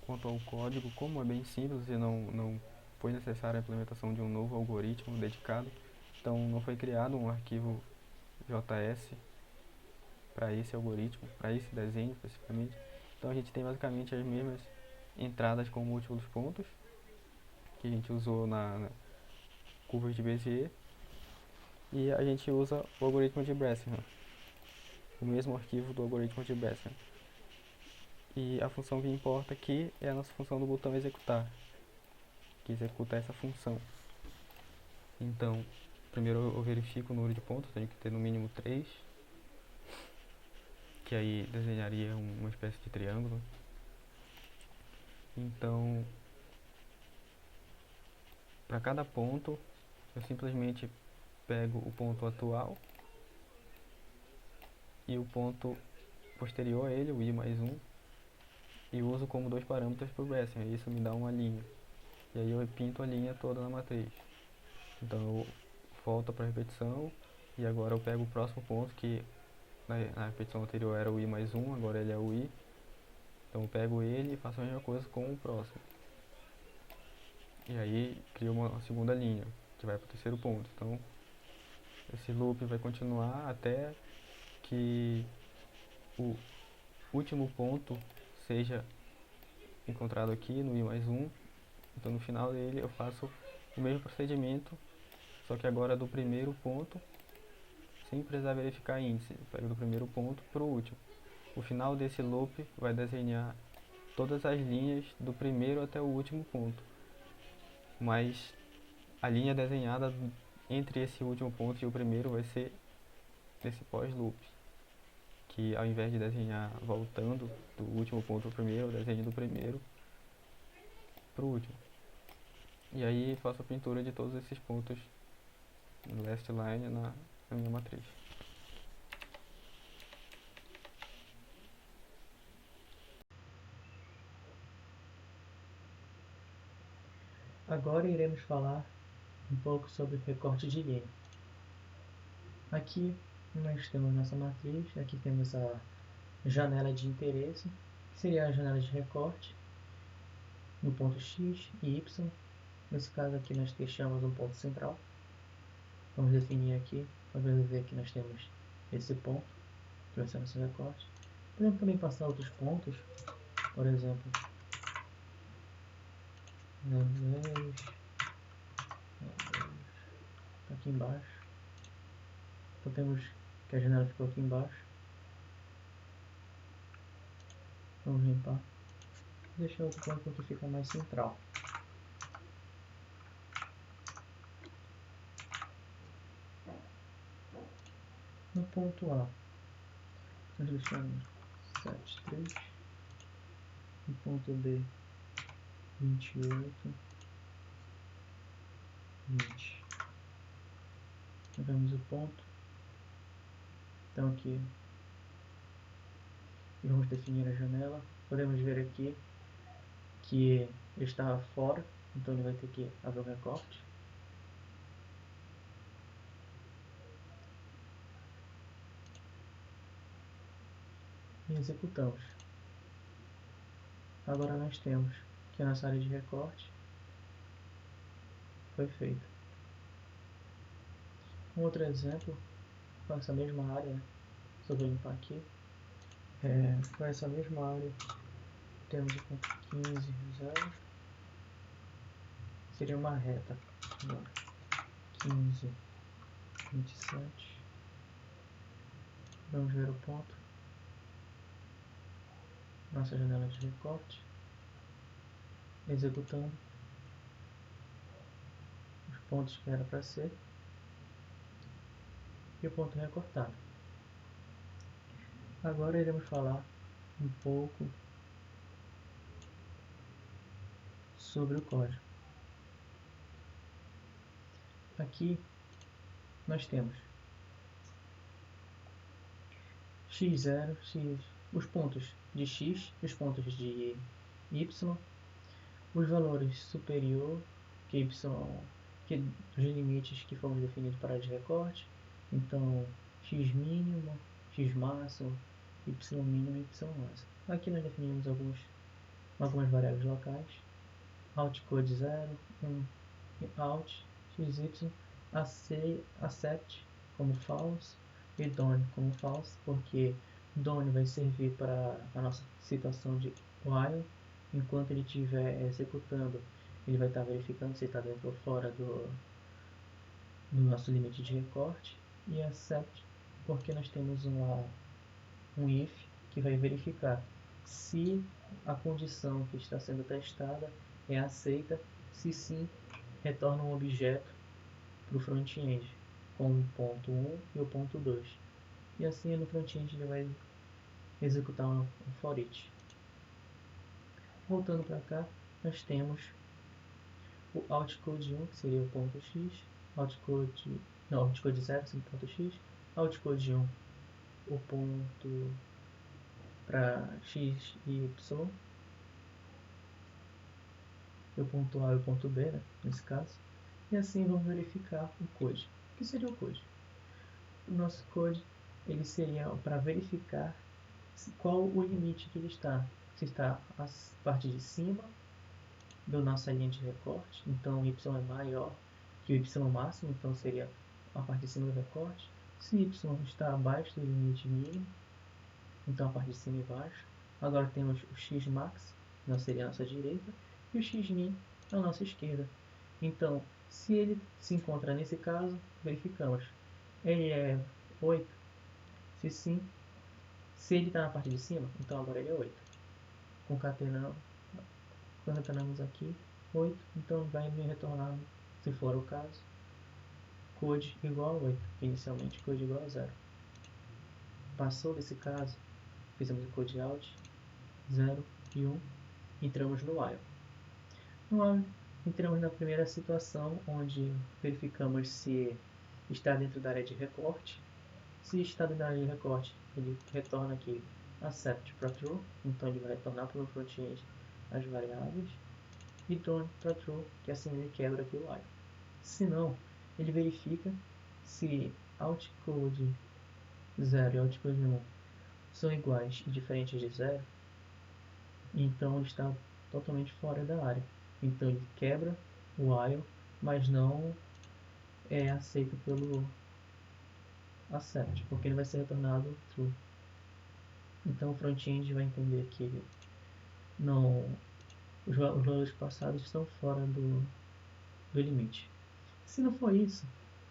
quanto ao código, como é bem simples e não foi necessária a implementação de um novo algoritmo dedicado, então não foi criado um arquivo JS para esse algoritmo, para esse desenho especificamente. Então a gente tem basicamente as mesmas entradas com múltiplos pontos, que a gente usou na curva de Bézier, e a gente usa o algoritmo de Bressingham, o mesmo arquivo do algoritmo de Bressingham. E a função que importa aqui é a nossa função do botão executar, que executa essa função. Então, primeiro eu verifico o número de pontos, tem que ter no mínimo 3, que aí desenharia uma espécie de triângulo. Então, para cada ponto, eu simplesmente pego o ponto atual e o ponto posterior a ele, o i mais 1, e uso como 2 parâmetros para o Bressingham, e isso me dá uma linha. E aí eu pinto a linha toda na matriz. Então eu volto para a repetição, e agora eu pego o próximo ponto, que na repetição anterior era o i mais 1, agora ele é o i. Então eu pego ele e faço a mesma coisa com o próximo. E aí crio uma segunda linha, que vai para o terceiro ponto. Então esse loop vai continuar até que o último ponto seja encontrado aqui no i mais 1. Então no final dele eu faço o mesmo procedimento, só que agora do primeiro ponto, sem precisar verificar índice. Eu pego do primeiro ponto para o último. O final desse loop vai desenhar todas as linhas do primeiro até o último ponto, mas a linha desenhada entre esse último ponto e o primeiro vai ser esse pós-loop, que ao invés de desenhar voltando do último ponto para o primeiro, eu desenho do primeiro para o último. E aí faço a pintura de todos esses pontos no last line na minha matriz. Agora iremos falar um pouco sobre recorte de linha. Aqui nós temos nossa matriz, aqui temos a janela de interesse, que seria a janela de recorte, no ponto x e y. Nesse caso aqui nós deixamos um ponto central. Vamos definir aqui, podemos ver que nós temos esse ponto, que vai ser nosso recorte. Podemos também passar outros pontos, por exemplo, 10, aqui embaixo. Então temos que a janela ficou aqui embaixo. Vamos limpar. Deixar outro ponto que fica mais central. No ponto A, nós deixamos 7,3. No ponto B, 28, 20. Pegamos o ponto. Então aqui, e vamos definir a janela. Podemos ver aqui que ele estava fora, então ele vai ter que abrir o recorte. E executamos. Agora nós temos que a nossa área de recorte foi feita. Um outro exemplo, com essa mesma área, né? Só vou limpar aqui. Com essa mesma área, temos o ponto 15, 0. Seria uma reta. Agora, 15, 27. Vamos ver o ponto. Nossa janela de recorte. Executando os pontos que era para ser. E o ponto recortado. Agora iremos falar um pouco sobre o código. Aqui nós temos x0, os pontos de x e os pontos de y, os valores superior que y, que os limites que fomos definidos para a área de recorte. Então x mínimo, x máximo, y mínimo e y máximo. Aqui nós definimos algumas variáveis locais: outcode 0, 1, out, xy, accept como false e done como false, porque done vai servir para a nossa situação de while, enquanto ele estiver executando, ele vai estar verificando se está dentro ou fora do nosso limite de recorte, e except, porque nós temos um if que vai verificar se a condição que está sendo testada é aceita. Se sim, retorna um objeto para o front-end com o ponto 1 e o ponto 2. E assim no front-end ele vai executar um for each. Voltando para cá, nós temos o outcode 1, que seria o ponto x, outcode 0, sim, ponto x, outcode 1, o ponto para x e y, e o ponto A e o ponto B, né, nesse caso. E assim vamos verificar o code. O que seria o code? O nosso code ele seria para verificar qual o limite que ele está. Se está a parte de cima da nossa linha de recorte, então y é maior que o y máximo, então seria a parte de cima do recorte. Se y está abaixo do limite mínimo, então a parte de cima e baixo. Agora temos o x max, que seria a nossa direita, e o x min a nossa esquerda. Então, se ele se encontra nesse caso, verificamos. Ele é 8? Se sim, se ele está na parte de cima, então agora ele é 8. Concatenamos aqui 8, então vai me retornar, se for o caso, code igual a 8, inicialmente code igual a 0. Passou desse caso, fizemos o code out, 0 e 1, entramos no while. No while, entramos na primeira situação, onde verificamos se está dentro da área de recorte. Se está dentro da área de recorte, ele retorna aqui accept para true, então ele vai retornar para o front-end as variáveis, e don't para true, que assim ele quebra aqui o while. Se não, ele verifica se outcode 0 e outcode 1 são iguais e diferentes de 0, então ele está totalmente fora da área. Então ele quebra o while, mas não é aceito pelo accept, porque ele vai ser retornado true. Então o front-end vai entender que não, os valores passados estão fora do limite. Se não for isso,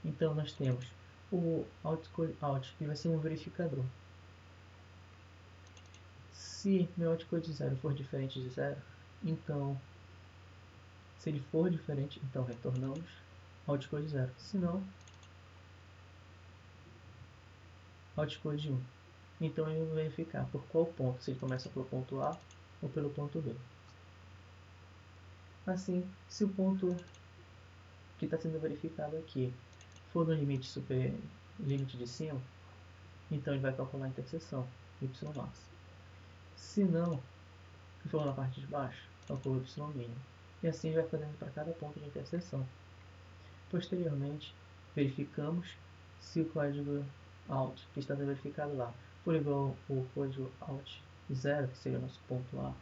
então nós temos o outcode out, que vai ser um verificador. Se meu outcode 0 for diferente de 0, então, se ele for diferente, então retornamos outcode 0. Se não, outcode 1. Então ele vai verificar por qual ponto, se ele começa pelo ponto A ou pelo ponto B. Assim, se o ponto que está sendo verificado aqui for no limite limite de cima, então ele vai calcular a interseção, y max. Se não, se for na parte de baixo, calcula o y mínimo. E assim vai fazendo para cada ponto de interseção. Posteriormente, verificamos se o código out, que está verificado lá, for igual ao código out 0, que seria o nosso ponto A.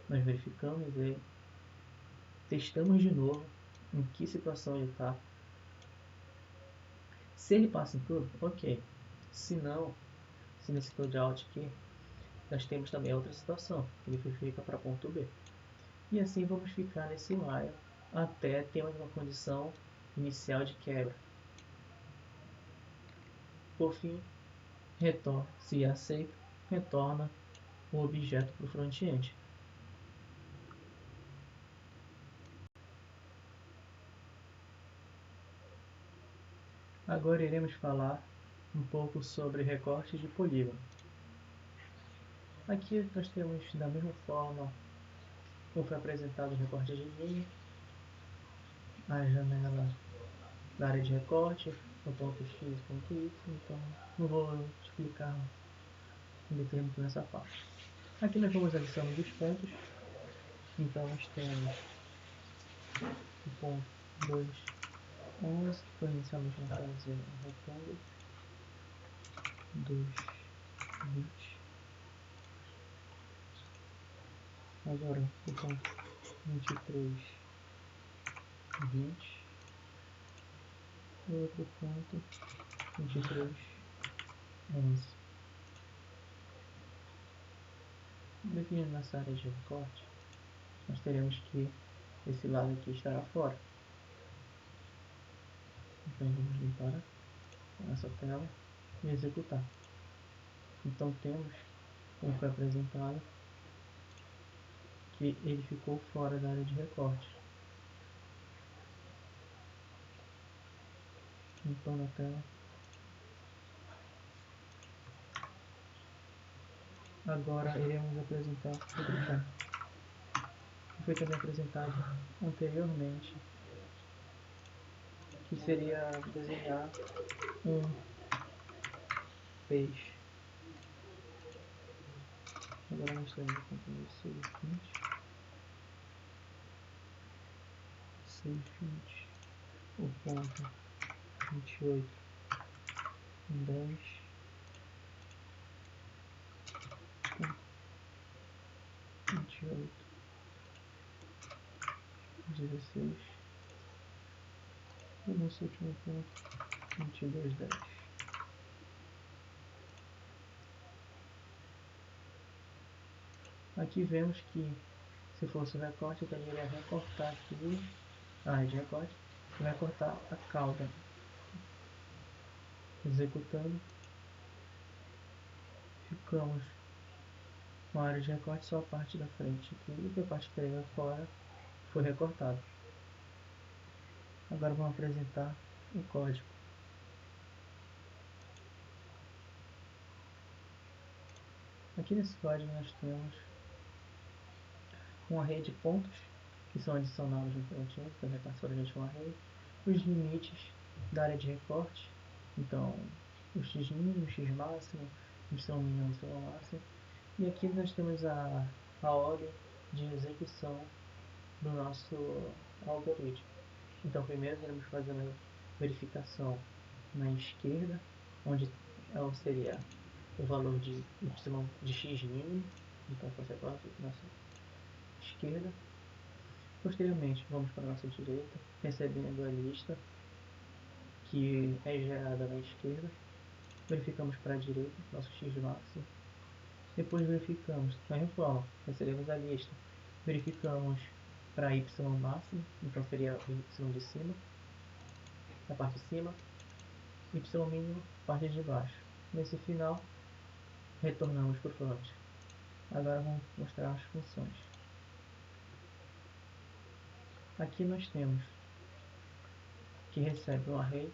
Nós verificamos e testamos de novo em que situação ele está. Se ele passa em tudo, ok. Se não, se nesse code out aqui, nós temos também outra situação, que ele verifica para ponto B. E assim vamos ficar nesse while até termos uma condição inicial de quebra. Por fim, se aceita, retorna o objeto para o front-end. Agora iremos falar um pouco sobre recorte de polígono. Aqui nós temos da mesma forma como foi apresentado o recorte de linha, a janela da área de recorte, o ponto X e o ponto Y, então não vou explicar em determinado nessa parte. Aqui nós vamos adicionando os pontos, então nós temos o ponto 2, 11, que foi inicialmente uma casinha retângulo, 2, 20. Agora o ponto 23, 20. E outro ponto 23, 11. Definindo nossa área de recorte, nós teremos que esse lado aqui estará fora. Então vamos limpar essa tela e executar. Então temos, como foi apresentado, que ele ficou fora da área de recorte. Então na tela. Agora iremos apresentar outro ponto, que foi também apresentado anteriormente, que seria desenhar um peixe. Agora nós temos o ponto de 6,20, o ponto 28, 10, 28, 16 e nosso último ponto 22, 10. Aqui vemos que se fosse o recorte, então ele iria recortar aqui a área de recorte e vai cortar a cauda. Executando, ficamos com a área de recorte só a parte da frente aqui, e a parte que está fora foi recortada. Agora vamos apresentar o código. Aqui nesse código nós temos um array de pontos que são adicionados no front-end, então repassou a gente um array, os limites da área de recorte, então o x mínimo, x máximo, y mínimo, y máximo, e aqui nós temos a ordem de execução do nosso algoritmo. Então primeiro iremos fazer uma verificação na esquerda, onde seria o valor de y de x mínimo, então fazer a nossa esquerda. Posteriormente vamos para a nossa direita, recebendo a lista que é gerada na esquerda, verificamos para a direita nosso x máximo, depois verificamos, na reforma, recebemos a lista, verificamos para y máximo, então seria o y de cima, a parte de cima, y mínimo, parte de baixo. Nesse final, retornamos para o front. Agora vamos mostrar as funções. Aqui nós temos que recebe um array,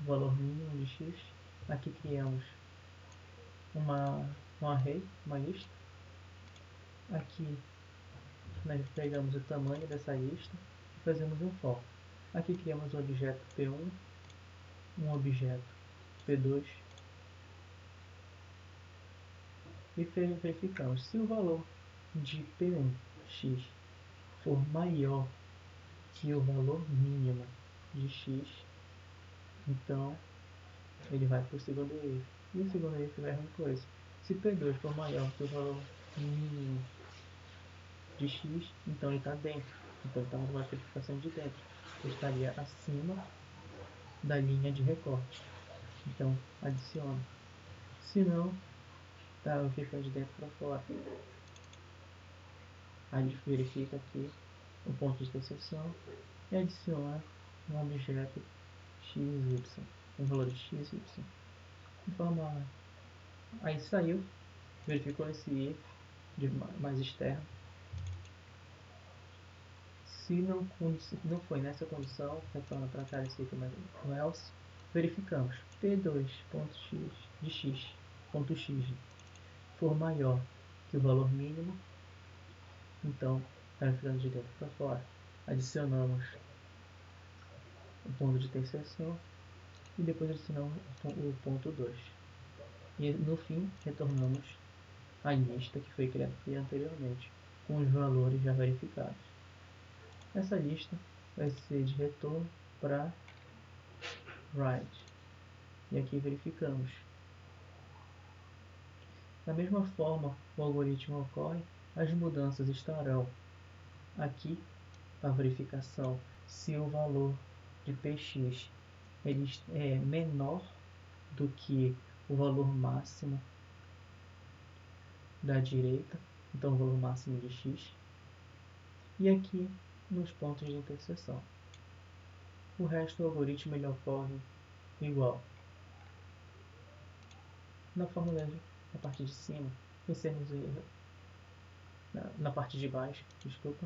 o valor mínimo de x. Aqui criamos um array, uma lista. Aqui nós pegamos o tamanho dessa lista e fazemos um for. Aqui criamos um objeto P1, um objeto P2 e verificamos se o valor de P1x for maior que o valor mínimo de x, então ele vai para o segundo if. E o segundo if vai a mesma coisa. Se P2 for maior que o valor mínimo de x, então ele está dentro. Então ele está numa verificação de dentro. Ele estaria acima da linha de recorte. Então adiciona. Se não, está verificando de dentro para fora. Aí ele verifica aqui o ponto de interseção e adiciona um objeto xy, um valor de xy. De forma. Aí saiu, verificou esse if de mais externo. Se não foi nessa condição, retorna para cá esse if no else. Verificamos p2.x de x, ponto x, for maior que o valor mínimo, então está ficando de dentro para fora. Adicionamos o ponto de interseção e depois adicionamos o ponto 2. E no fim retornamos a lista que foi criada anteriormente com os valores já verificados. Essa lista vai ser de retorno para write. E aqui verificamos. Da mesma forma, o algoritmo ocorre, as mudanças estarão aqui a verificação se o valor de px ele é menor do que o valor máximo da direita, então o valor máximo de x. e aqui nos pontos de interseção. O resto do algoritmo ele ocorre igual. Na fórmula, na parte de cima, recebemos na parte de baixo, desculpa,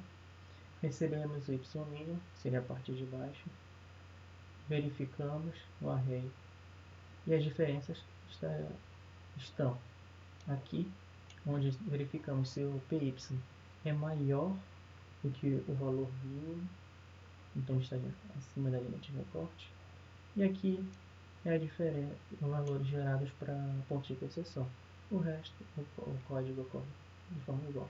recebemos o y', seria a parte de baixo, verificamos o array e as diferenças estão aqui, onde verificamos se o py é maior do que o valor mínimo, então está acima da linha de recorte, e aqui é a diferença, os valores gerados para pontos de interseção. O resto, o código ocorre de forma igual.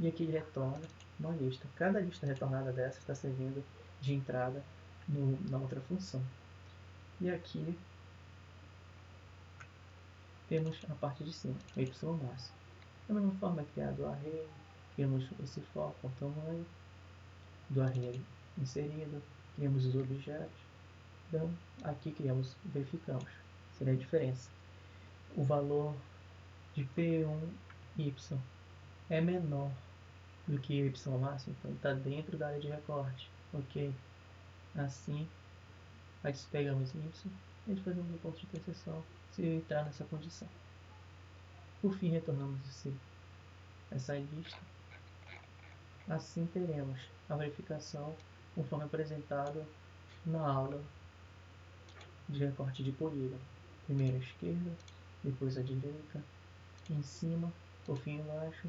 E aqui ele retorna uma lista. Cada lista retornada dessa está servindo de entrada na outra função. E aqui temos a parte de cima, o y'. Da mesma forma, é criado o array, criamos esse for com o tamanho do array inserido, criamos os objetos, então aqui verificamos, seria a diferença. O valor de P1y é menor do que o y máximo, então está dentro da área de recorte, ok? Assim, nós pegamos y e fazemos um ponto de interseção se entrar nessa condição. Por fim, retornamos essa lista. Assim teremos a verificação conforme apresentado na aula de recorte de polígono. Primeiro a esquerda, depois a direita, em cima, por fim embaixo.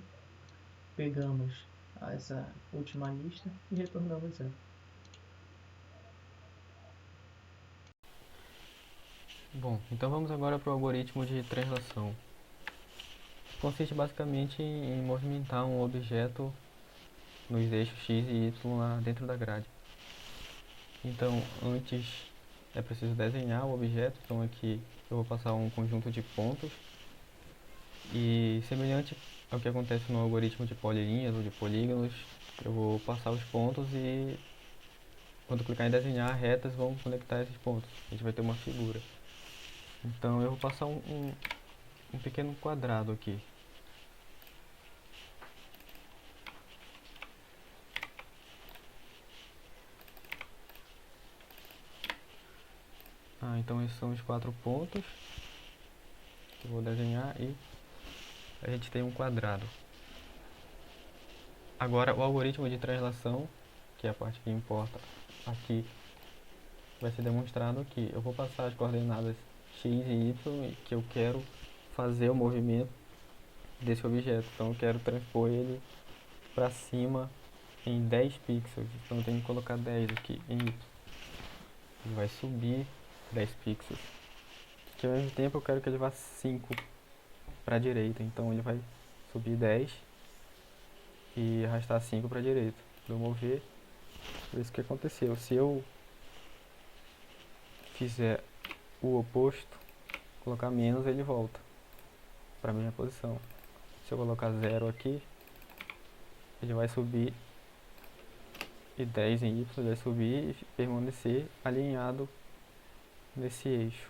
Pegamos essa última lista e retornamos ela. Bom, então vamos agora para o algoritmo de translação. Consiste basicamente em movimentar um objeto nos eixos x e y lá dentro da grade. Então, antes é preciso desenhar o objeto, então aqui eu vou passar um conjunto de pontos e semelhante ao que acontece no algoritmo de polilinhas ou de polígonos, eu vou passar os pontos e quando clicar em desenhar, retas vão conectar esses pontos, a gente vai ter uma figura. Então eu vou passar um pequeno quadrado aqui. Então esses são os 4 pontos que eu vou desenhar e a gente tem um quadrado. Agora o algoritmo de translação, que é a parte que importa aqui, vai ser demonstrado aqui. Eu vou passar as coordenadas x e y que eu quero fazer o movimento desse objeto. Então eu quero transpor ele para cima em 10 pixels. Então eu tenho que colocar 10 aqui em y. Ele vai subir 10 pixels. Que ao mesmo tempo eu quero que ele vá 5 para a direita. Então ele vai subir 10 e arrastar 5 para a direita. Vou mover. Por isso que aconteceu. Se eu fizer o oposto, colocar menos, ele volta para a mesma posição. Se eu colocar 0 aqui, ele vai subir, e 10 em y ele vai subir e permanecer alinhado nesse eixo.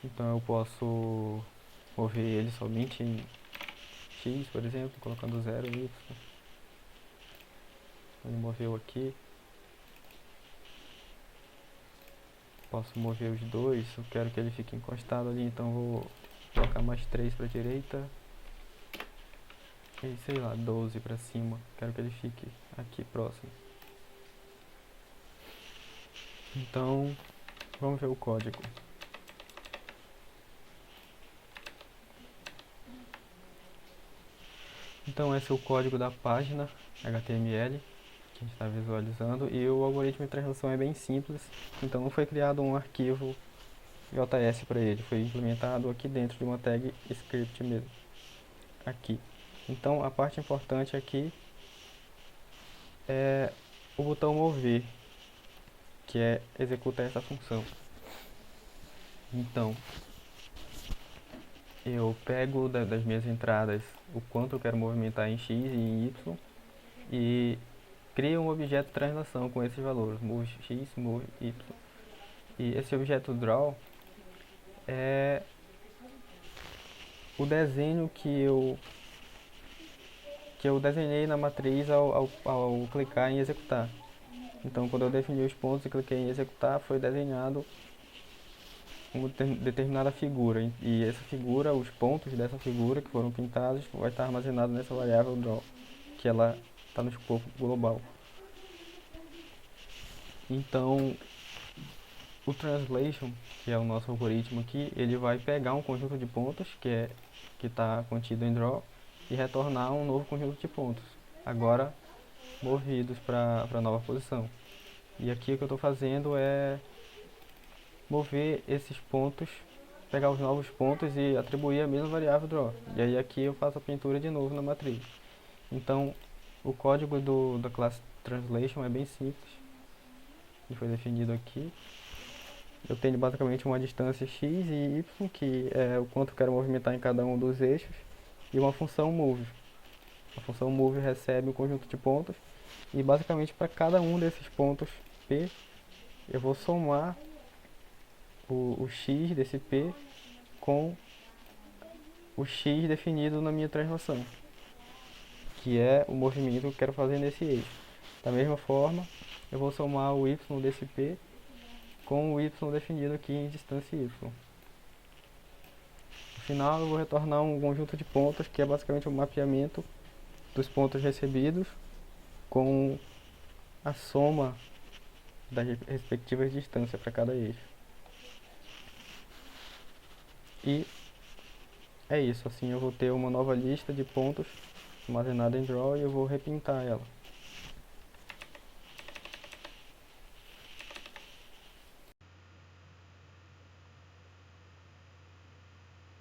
Então eu posso mover ele somente em x, por exemplo, colocando 0 em y. Ele moveu aqui. Posso mover os dois, eu quero que ele fique encostado ali, então vou colocar mais 3 para a direita e sei lá, 12 para cima, quero que ele fique aqui próximo. Então vamos ver o código. Então esse é o código da página HTML que a gente está visualizando, e o algoritmo de translação é bem simples, então não foi criado um arquivo JS para ele, foi implementado aqui dentro de uma tag script mesmo, aqui. Então a parte importante aqui é o botão mover, que é executar essa função. Então eu pego das minhas entradas o quanto eu quero movimentar em x e em y e crio um objeto de translação com esses valores, move x, move y. E esse objeto draw é o desenho que eu que eu desenhei na matriz ao clicar em executar. Então, quando eu defini os pontos e cliquei em executar, foi desenhado uma determinada figura. E essa figura, os pontos dessa figura que foram pintados, vai estar armazenado nessa variável draw, que ela está no escopo global. Então, o translation, que é o nosso algoritmo aqui, ele vai pegar um conjunto de pontos que está contido em draw e retornar um novo conjunto de pontos, agora movidos para a nova posição. E aqui o que eu estou fazendo é mover esses pontos, pegar os novos pontos e atribuir a mesma variável draw. E aí aqui eu faço a pintura de novo na matriz. Então, o código da classe translation é bem simples, que foi definido aqui. Eu tenho basicamente uma distância x e y, que é o quanto eu quero movimentar em cada um dos eixos, e uma função move. A função move recebe um conjunto de pontos, e basicamente para cada um desses pontos P, eu vou somar o x desse P com o x definido na minha translação, que é o movimento que eu quero fazer nesse eixo. Da mesma forma, eu vou somar o y desse P com o y definido aqui em distância y. No final, eu vou retornar um conjunto de pontos, que é basicamente um mapeamento dos pontos recebidos com a soma das respectivas distâncias para cada eixo. E é isso, assim eu vou ter uma nova lista de pontos armazenada em draw e eu vou repintar ela.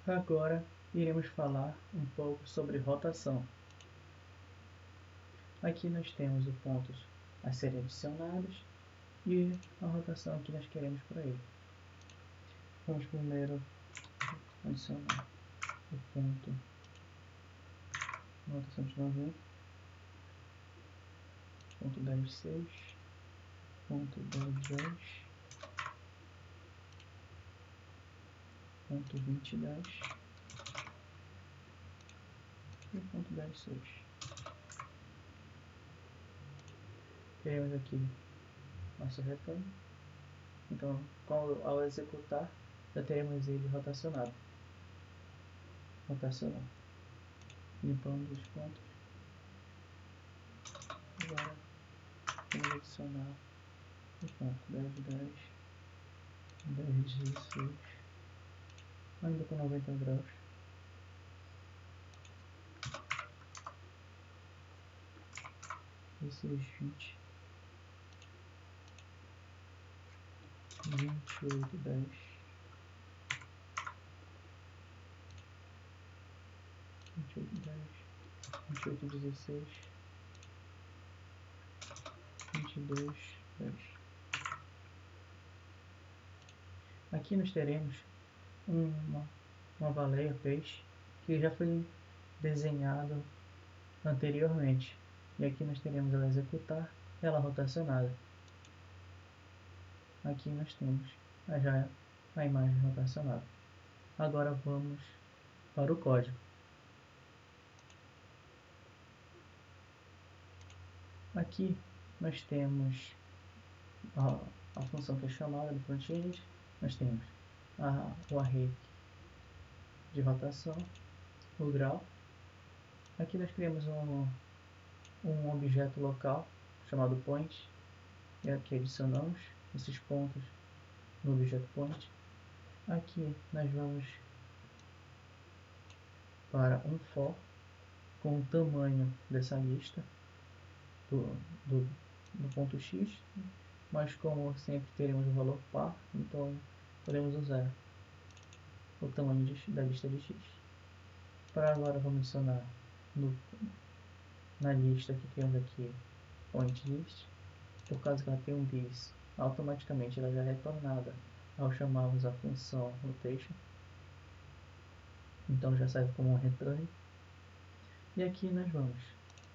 Agora iremos falar um pouco sobre rotação. Aqui nós temos os pontos a serem adicionados e a rotação que nós queremos para ele. Vamos primeiro adicionar o ponto rotação de 90, ponto 10,6, ponto 10,10, ponto 20,10 e ponto 10,6. Teremos aqui nosso retorno. Então, ao executar, já teremos ele rotacionado. Limpando os pontos. Agora, vamos adicionar o ponto 10,10, 10,16, ainda com 90 graus. Esses 20, 28,10, 28,16, 22,10. Aqui nós teremos uma baleia peixe que já foi desenhado anteriormente. E aqui nós teremos ela executar, ela rotacionada. Aqui nós temos já a imagem rotacionada. Agora vamos para o código. Aqui nós temos a função que é chamada do front-end. Nós temos o array de rotação, o grau. Aqui nós criamos um objeto local chamado point, e aqui adicionamos esses pontos no objeto point. Aqui nós vamos para um for com o tamanho dessa lista do ponto x, mas como sempre teremos o valor par, então podemos usar o tamanho da lista de x. Para agora vamos adicionar na lista que temos aqui point list. Por causa que ela tem um this, automaticamente ela já é retornada ao chamarmos a função rotation, então já serve como um return. E aqui nós vamos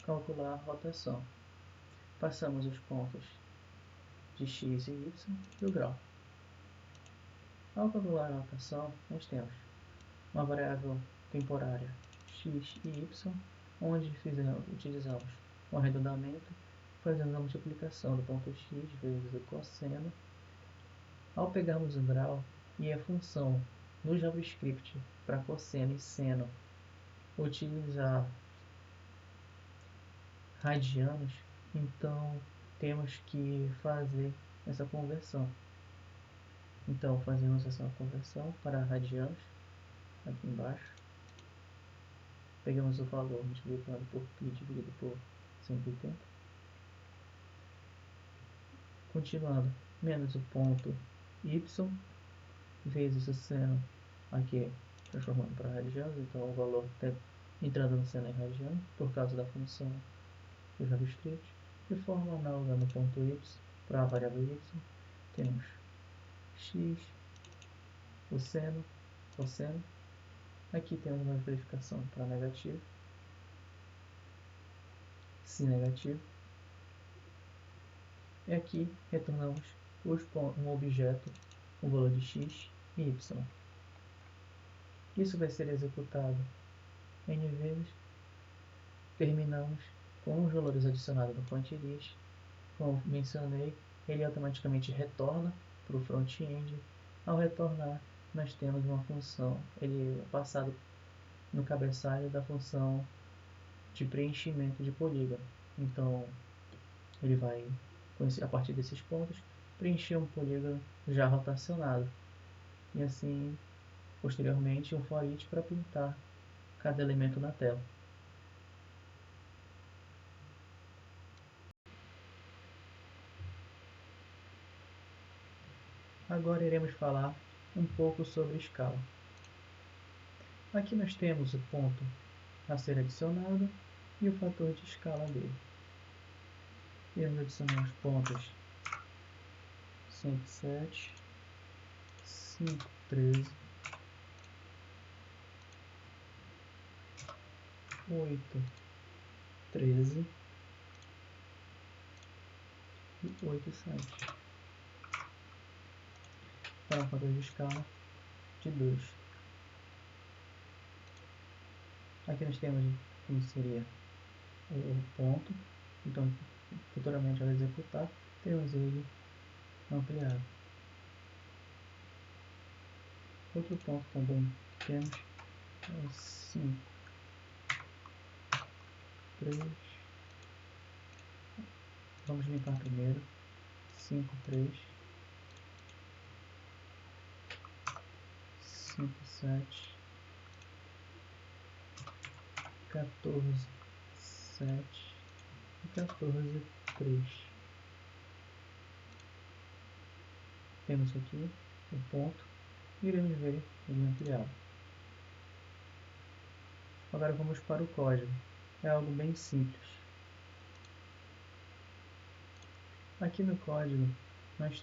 calcular a rotação. Passamos os pontos de x e y e o grau. Ao calcular a rotação, nós temos uma variável temporária x e y onde utilizamos o arredondamento, fazendo a multiplicação do ponto x vezes o cosseno. Ao pegarmos o grau e a função no JavaScript para cosseno e seno utilizar radianos, então temos que fazer essa conversão. Então fazemos essa conversão para radianos aqui embaixo. Pegamos o valor multiplicado por π dividido por 180. Continuando, menos o ponto y vezes o seno aqui transformando para radianos, então o valor está entrando no seno em radianos por causa da função do JavaScript. De forma análoga no ponto y para a variável y, temos x, o seno, cosseno. Aqui temos uma verificação para negativo, se negativo. E aqui retornamos um objeto com valor de x e y. Isso vai ser executado n vezes. Terminamos com os valores adicionados no front-list. Como mencionei, ele automaticamente retorna para o front-end. Ao retornar, nós temos uma função, ele é passado no cabeçalho da função de preenchimento de polígono. Então, ele vai, a partir desses pontos, preencher um polígono já rotacionado. E assim, posteriormente, um for each para pintar cada elemento na tela. Agora iremos falar um pouco sobre escala. Aqui nós temos o ponto a ser adicionado e o fator de escala dele. Iremos adicionar os pontos 107, 513, 813 e 87. Para um fator de escala de 2. Aqui nós temos como seria o ponto, então futuramente ao executar teremos ele ampliado. Outro ponto também que temos é o 5, 3. Vamos limpar primeiro. 5, 3, 5, 7, 14, 7 e 14, 3. Temos aqui o ponto e iremos ver ele ampliado. Agora vamos para o código. É algo bem simples. Aqui no código nós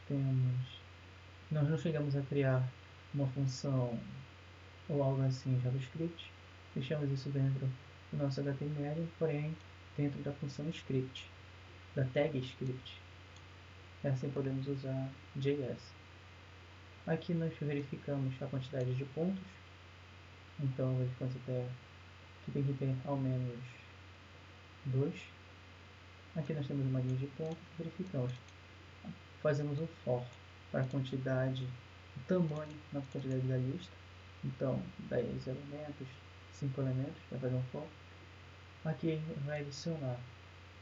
não chegamos a criar uma função ou algo assim em JavaScript. Deixamos isso dentro do nosso HTML, porém dentro da função script, da tag script. E assim podemos usar JS. Aqui nós verificamos a quantidade de pontos. Então verificamos até que tem que ter ao menos 2. Aqui nós temos uma linha de pontos, verificamos. Fazemos um for para a quantidade, o tamanho na quantidade da lista. Então, 10 elementos, 5 elementos, vai fazer um for. Aqui vai adicionar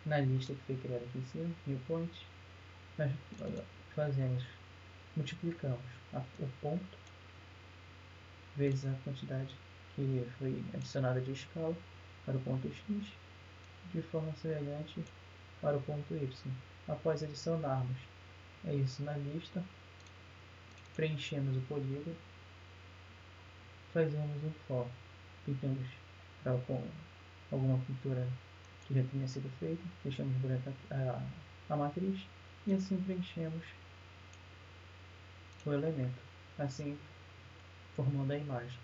na lista que foi criada aqui em cima, new point. Nós multiplicamos o ponto vezes a quantidade que foi adicionada de escala para o ponto x, de forma semelhante para o ponto y. Após adicionarmos isso na lista, preenchemos o polígono, fazemos um for, pintamos para alguma pintura que já tenha sido feita, deixamos branca a matriz e assim preenchemos o elemento, assim formando a imagem.